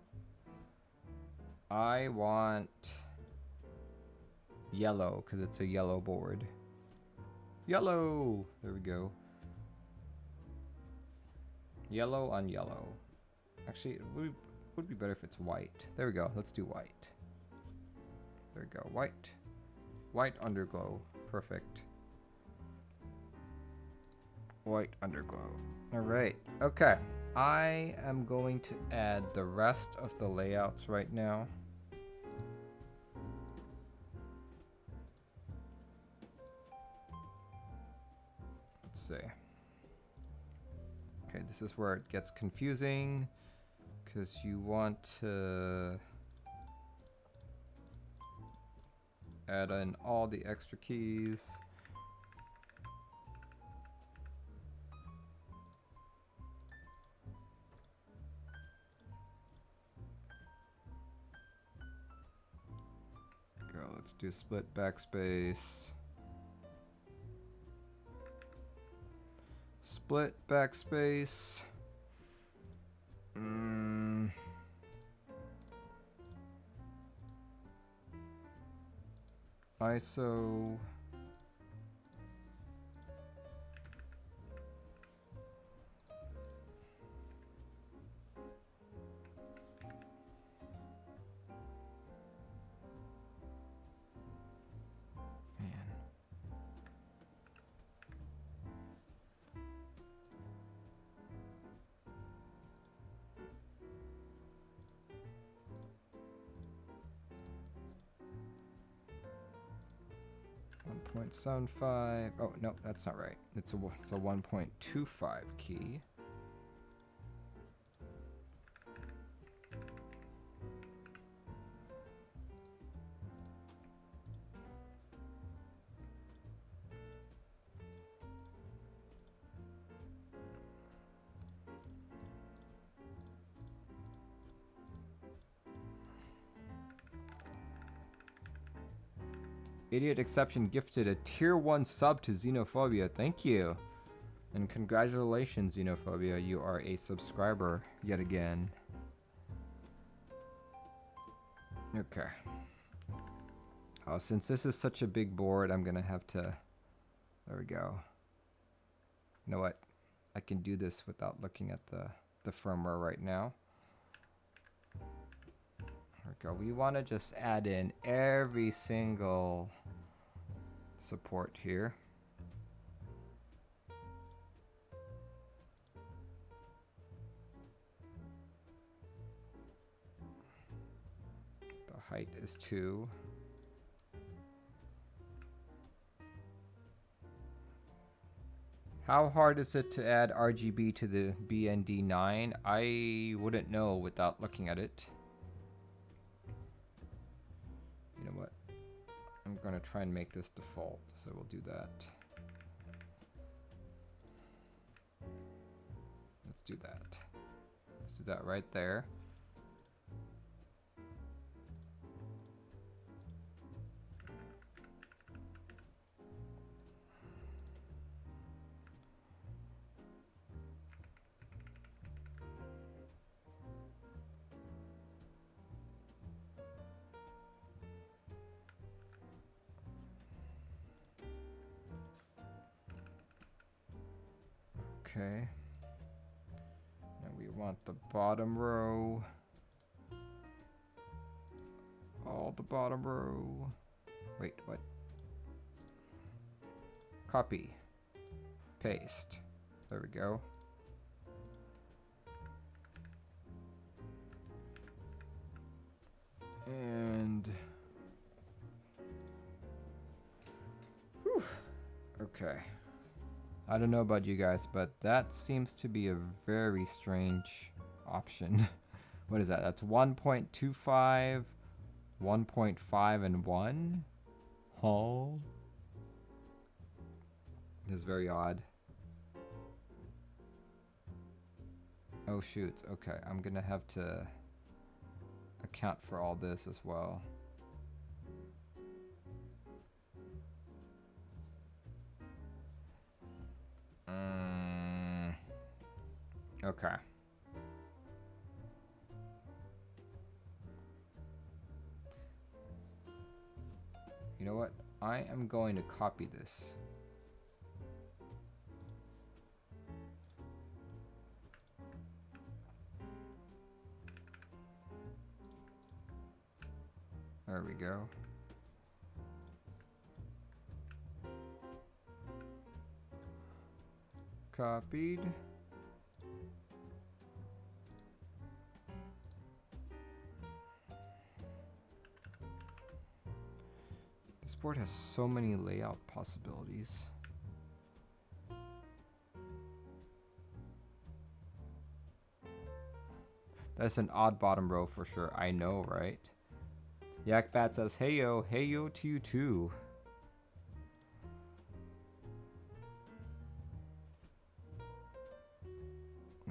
I want yellow because it's a yellow board. Yellow! There we go. Yellow on yellow. Actually, it would be better if it's white. There we go. Let's do white. There we go. White. White underglow. Perfect. White underglow. All right. Okay. I am going to add the rest of the layouts right now. Let's see. Okay, this is where it gets confusing because you want to add in all the extra keys. Go, let's do split backspace. Split backspace. ISO. Man. .75. Oh no, that's not right. It's a 1.25 key. Idiot Exception gifted a tier 1 sub to Xenophobia. Thank you. And congratulations, Xenophobia. You are a subscriber yet again. Okay. Since this is such a big board, I'm going to have to... There we go. You know what? I can do this without looking at the firmware right now. There we go. We want to just add in every single support here. The height is 2. How hard is it to add RGB to the BND9? I wouldn't know without looking at it. You know what? I'm gonna try and make this default, so we'll do that. Let's do that. Let's do that right there. Okay. Now we want the bottom row. All the bottom row. Wait, what? Copy. Paste. There we go. And whew, okay. I don't know about you guys, but that seems to be a very strange option. What is that? That's 1.25, 1.5, and 1. Oh. It's very odd. Oh shoot. Okay, I'm gonna have to account for all this as well. Okay. You know what? I am going to copy this. There we go. Copied. This board has so many layout possibilities. That's an odd bottom row for sure. I know, right? Yakbat says, hey yo to you too.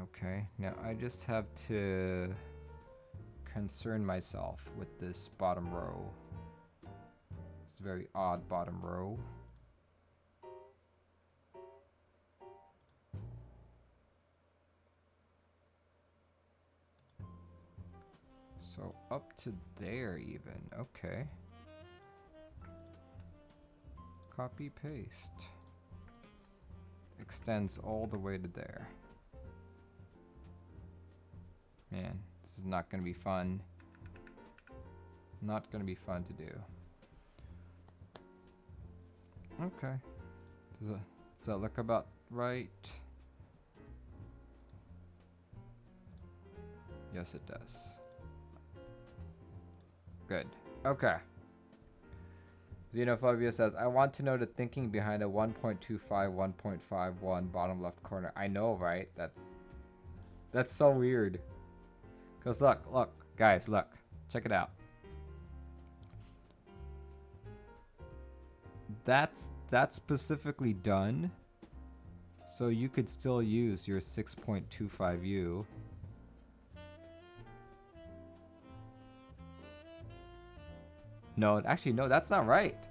Okay, now I just have to concern myself with this bottom row. It's a very odd bottom row. So up to there even, okay. Copy paste. Extends all the way to there. Man, this is not gonna be fun. Not gonna be fun to do. Okay. Does that look about right? Yes, it does. Good. Okay. Xenophobia says, I want to know the thinking behind a 1.25, 1.51 bottom left corner. I know, right? That's so weird. Because look, guys, look. Check it out. That's specifically done. So you could still use your 6.25U. No, actually, no, that's not right.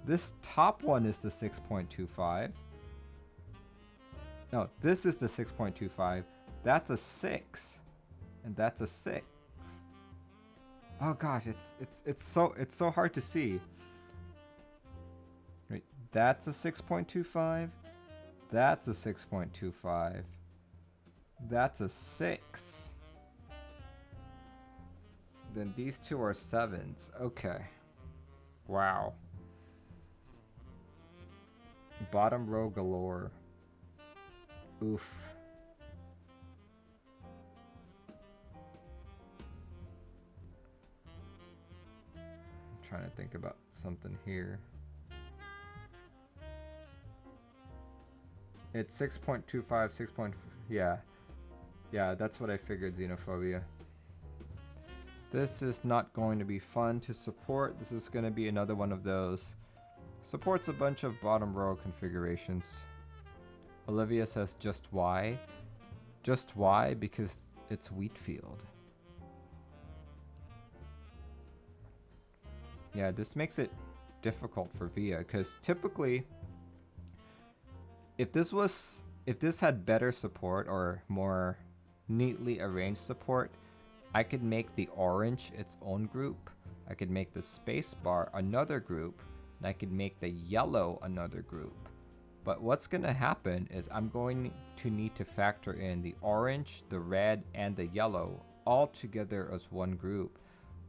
This top one is the 6.25. No, this is the 6.25. That's a 6. And that's a 6. Oh gosh, it's so hard to see. Wait, that's a 6.25. That's a 6.25. That's a 6. Then these two are 7s. Okay. Wow. Bottom row galore. Oof. I'm trying to think about something here. It's 6.25, 6. Yeah. Yeah, that's what I figured, Xenophobia. This is not going to be fun to support. This is going to be another one of those. Supports a bunch of bottom row configurations. Olivia says, just why? Just why? Because it's Wheatfield. Yeah, this makes it difficult for VIA, because typically, if this had better support or more neatly arranged support, I could make the orange its own group. I could make the space bar another group, and I could make the yellow another group. But what's going to happen is I'm going to need to factor in the orange, the red, and the yellow all together as one group.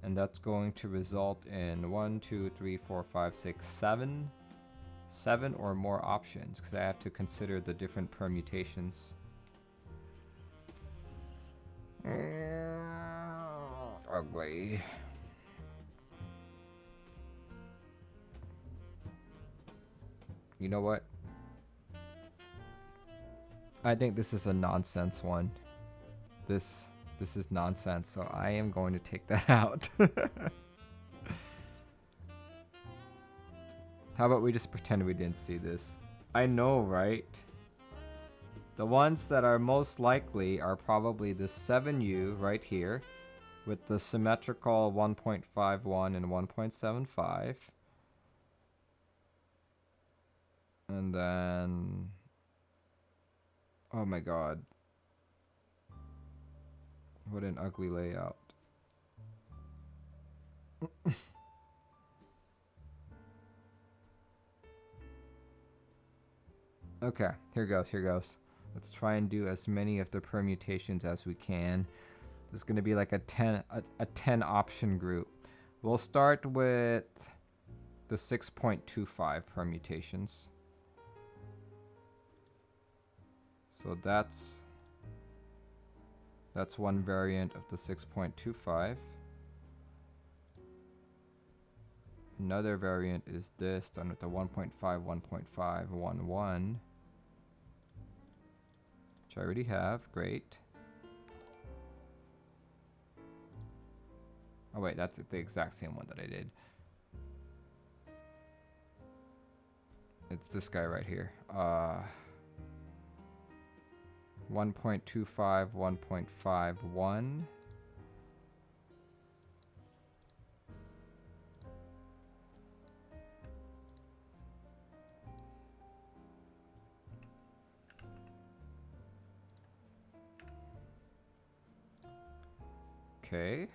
And that's going to result in 1, 2, 3, 4, 5, 6, 7 or more options, because I have to consider the different permutations. Ugly. You know what? I think this is a nonsense one. This is nonsense, so I am going to take that out. How about we just pretend we didn't see this? I know, right? The ones that are most likely are probably the 7U right here with the symmetrical 1.51 and 1.75. And then... oh my god. What an ugly layout. Okay, here goes. Let's try and do as many of the permutations as we can. This is going to be like a 10 option group. We'll start with the 6.25 permutations. So that's one variant of the 6.25. Another variant is this, done with the 1.5, 1.5, 1, 1. Which I already have, great. Oh wait, that's the exact same one that I did. It's this guy right here. 1.25, 1.51. Okay.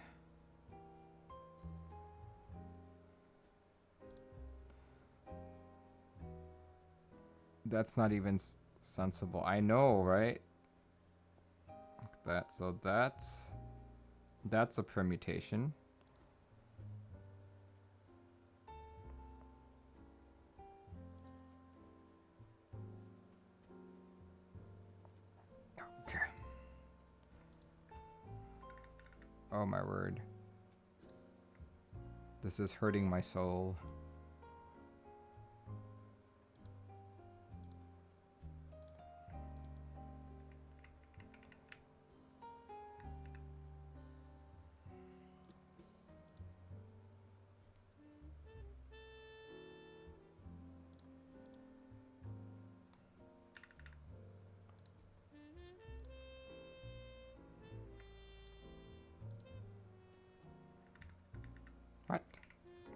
That's not even sensible. I know, right? That, so that's a permutation. Okay. Oh my word. This is hurting my soul.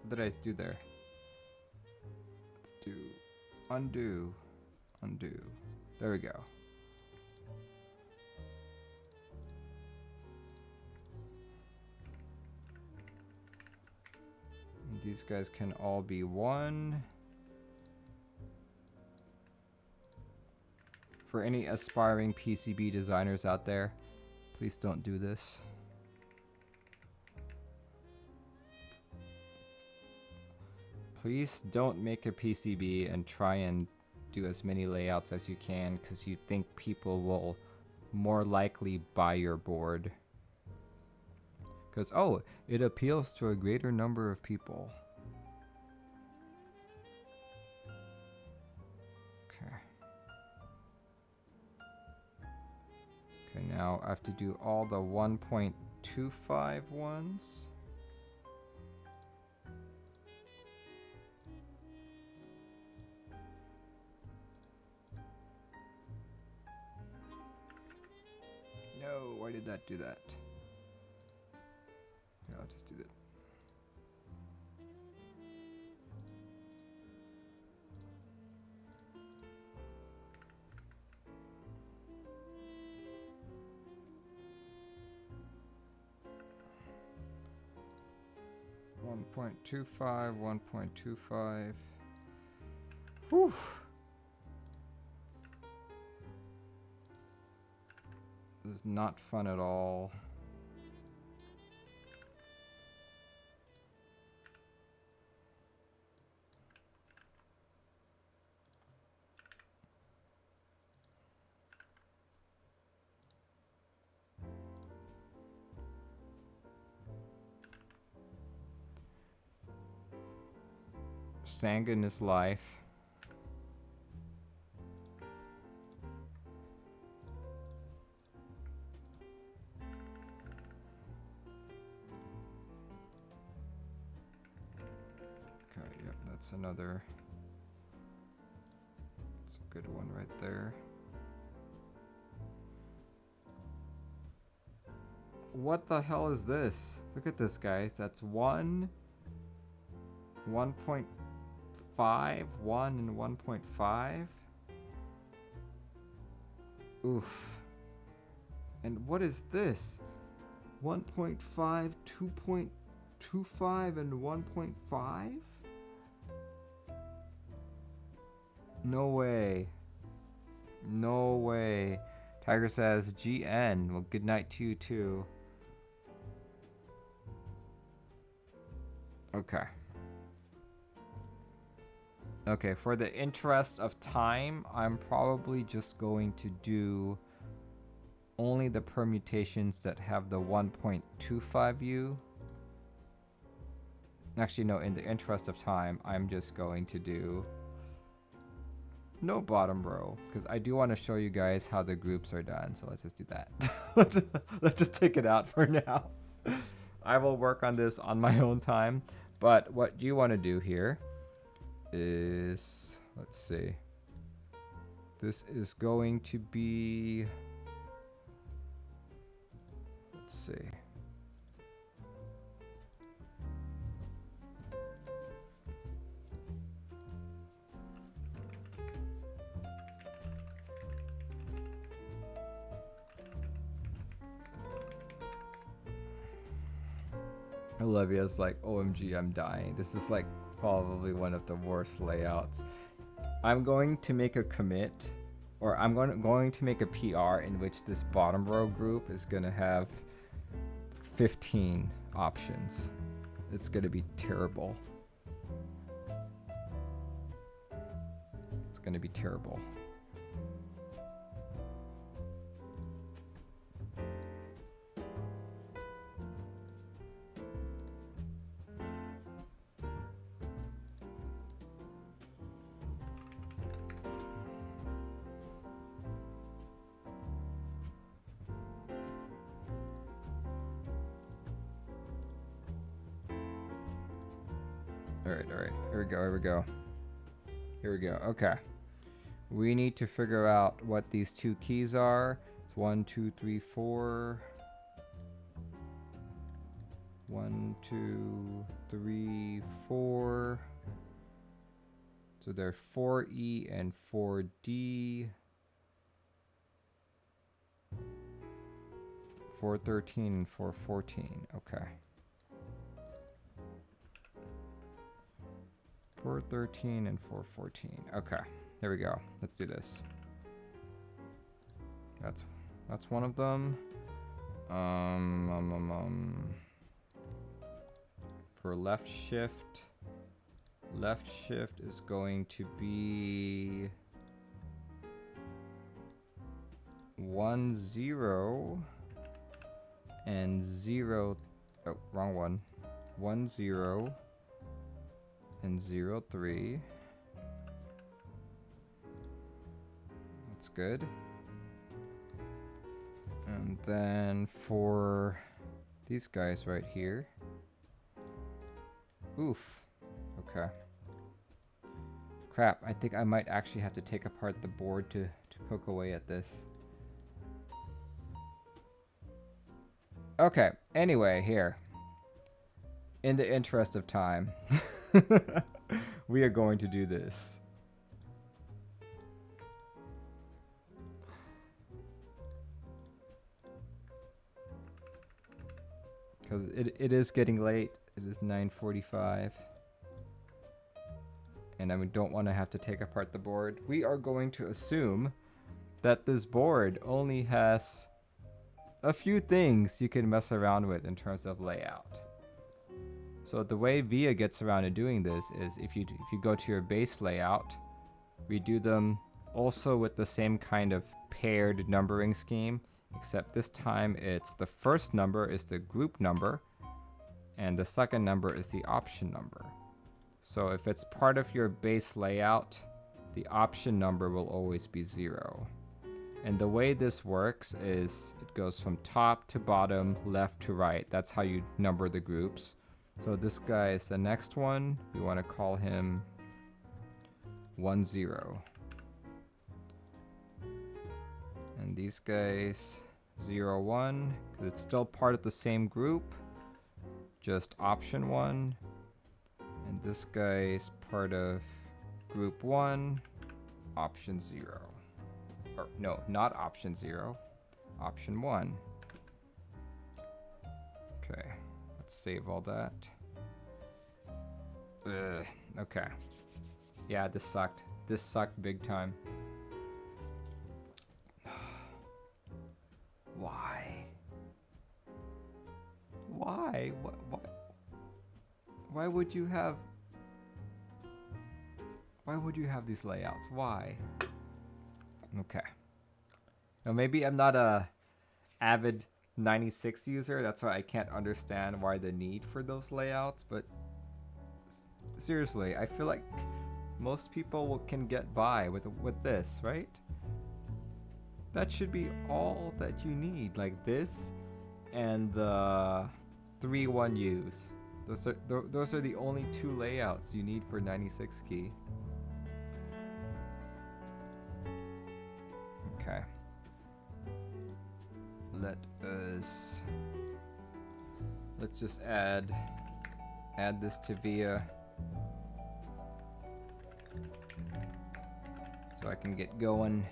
What did I do there? Do, undo, undo. There we go. And these guys can all be one. For any aspiring PCB designers out there, please don't do this. Please don't make a PCB and try and do as many layouts as you can, because you think people will more likely buy your board. Because, oh, it appeals to a greater number of people. Okay. Okay, now I have to do all the 1.25 ones. No, why did that do that? Yeah, I'll just do that. .25, 1.25. Whew. is not fun at all. Sanguine is life. Okay, yep, that's another. That's a good one right there. What the hell is this? Look at this, guys. That's 1.5, 1 and 1.5. Oof. And what is this? 1.5, 2.25, and 1.5? No way. No way. Tiger says GN. Well, good night to you too. Okay. Okay, for the interest of time, I'm probably just going to do only the permutations that have the 1.25U. Actually, no, in the interest of time, I'm just going to do no bottom row, because I do want to show you guys how the groups are done, so let's just do that. Let's just take it out for now. I will work on this on my own time, but what you want to do here is, let's see, this is going to be, let's see, Olivia's like, OMG, I'm dying. This is like probably one of the worst layouts. I'm going to make a commit, or I'm going to make a PR in which this bottom row group is going to have 15 options. It's going to be terrible. It's going to be terrible. Alright, here we go, okay. We need to figure out what these two keys are. It's 1, 2, 3, 4. 1, 2, 3, 4. So they're 4E and 4D. 413 and 414, okay. 413 and 414. Okay, here we go. Let's do this. That's one of them. For left shift is going to be 1 0 and 0. Oh, wrong one. 1 0 and 0 3. That's good. And then for these guys right here. Oof. Okay. Crap, I think I might actually have to take apart the board to poke away at this. Okay, anyway, here. In the interest of time, we are going to do this. Because it is getting late. It is 9:45. And I don't want to have to take apart the board. We are going to assume that this board only has a few things you can mess around with in terms of layout. So the way VIA gets around to doing this is if you go to your base layout, redo them also with the same kind of paired numbering scheme, except this time it's the first number is the group number and the second number is the option number. So if it's part of your base layout, the option number will always be 0. And the way this works is it goes from top to bottom, left to right. That's how you number the groups. So this guy is the next one. We want to call him 10. And these guys 0, 1, because it's still part of the same group, just option 1. And this guy is part of group 1, option 0. Or no, not option 0, option 1. Okay, let's save all that. Ugh, okay. Yeah, this sucked. This sucked big time. Why? Why? Why would you have these layouts? Why? Okay. Now maybe I'm not a avid 96 user. That's why I can't understand why the need for those layouts. But seriously, I feel like most people can get by with this, right? That should be all that you need. Like this and the 3-1Us. Those are the only 2 layouts you need for 96 key. Okay. Let's just add this to VIA so I can get going.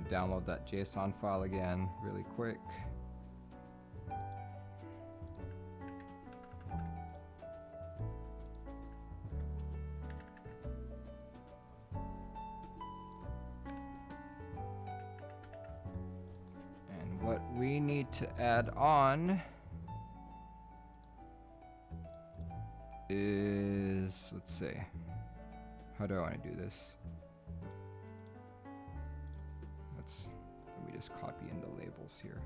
Download that JSON file again really quick. And what we need to add on is, let's see, how do I want to do this? Let me just copy in the labels here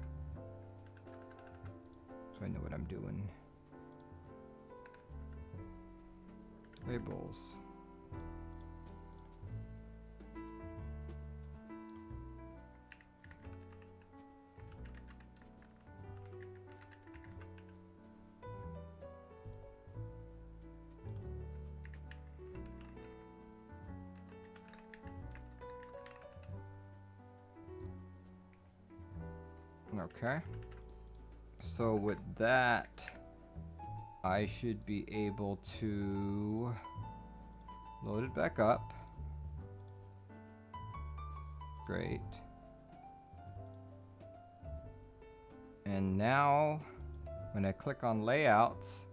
so I know what I'm doing. Labels. Okay, so with that, I should be able to load it back up. Great. And now, when I click on layouts,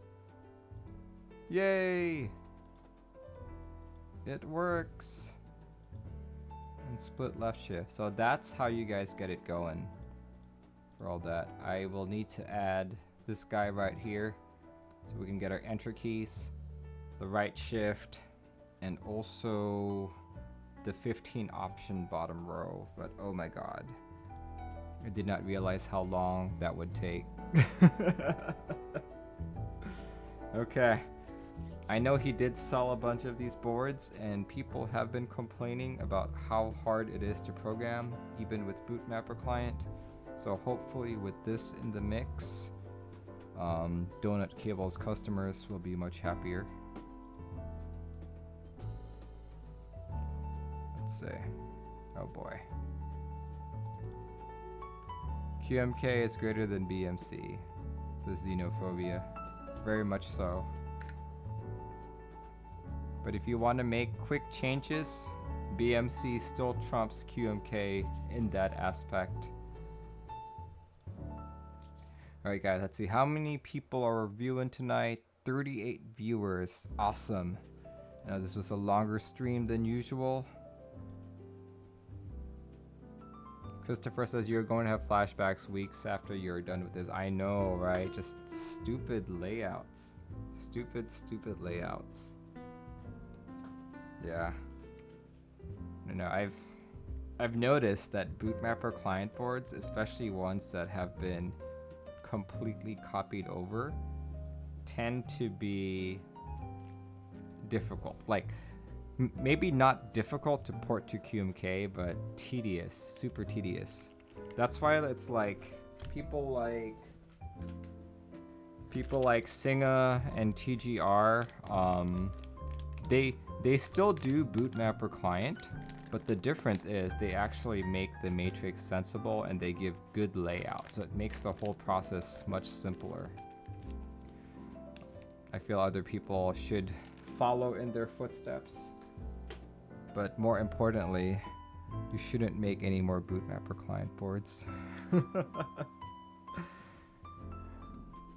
yay! It works. And split left shift. So that's how you guys get it going. For all that, I will need to add this guy right here so we can get our enter keys, the right shift, and also the 15 option bottom row. But oh my god, I did not realize how long that would take. Okay, I know he did sell a bunch of these boards and people have been complaining about how hard it is to program even with Bootmapper client. So hopefully with this in the mix, Donutcables customers will be much happier. Let's see. Oh boy. QMK is greater than BMC. Says Xenophobia. Very much so. But if you want to make quick changes, BMC still trumps QMK in that aspect. Alright guys, let's see how many people are reviewing tonight. 38 viewers. Awesome. I know this was a longer stream than usual. Christopher says you're going to have flashbacks weeks after you're done with this. I know, right? Just stupid layouts. Stupid layouts. Yeah. No, I've noticed that bootmapper client boards, especially ones that have been completely copied over, tend to be difficult. Like, maybe not difficult to port to QMK, but tedious, super tedious. That's why it's like people like Singa and TGR, they still do bootmapper client, but the difference is they actually make the matrix sensible and they give good layout, so it makes the whole process much simpler. I feel other people should follow in their footsteps. But more importantly, you shouldn't make any more bootmapper client boards.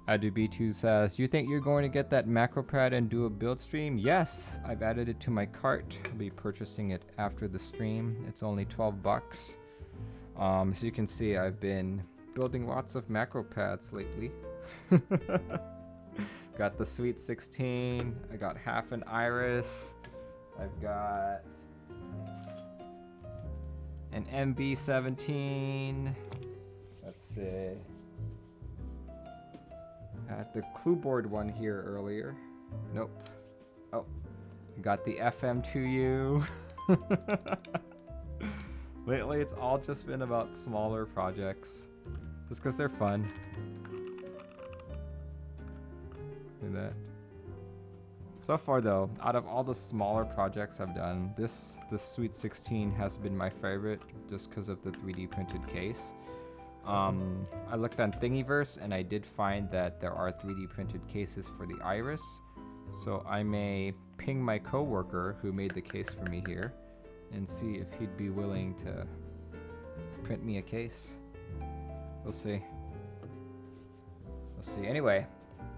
AduB2 says, you think you're going to get that macro pad and do a build stream? Yes, I've added it to my cart. I'll be purchasing it after the stream. It's only 12 bucks. So you can see I've been building lots of macro pads lately. Got the Sweet 16. I got half an iris. I've got an MB17. Let's see. I had the clue board one here earlier. Nope. Oh, I got the FM2U. Lately, it's all just been about smaller projects, just because they're fun. Look at that. So far though, out of all the smaller projects I've done, the Sweet 16 has been my favorite just because of the 3D printed case. I looked on Thingiverse and I did find that there are 3D printed cases for the iris. So I may ping my coworker who made the case for me here and see if he'd be willing to print me a case. We'll see. We'll see. Anyway,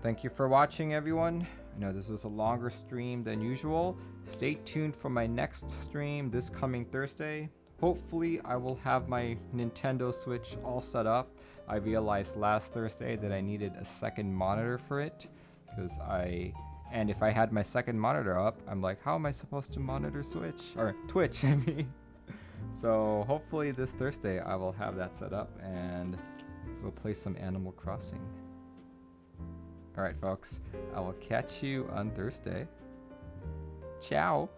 thank you for watching, everyone. I know this was a longer stream than usual. Stay tuned for my next stream this coming Thursday. Hopefully I will have my Nintendo Switch all set up. I realized last Thursday that I needed a second monitor for it, and if I had my second monitor up, I'm like, how am I supposed to monitor Switch? Or Twitch, I mean. So hopefully this Thursday I will have that set up and we'll play some Animal Crossing. Alright folks, I will catch you on Thursday. Ciao!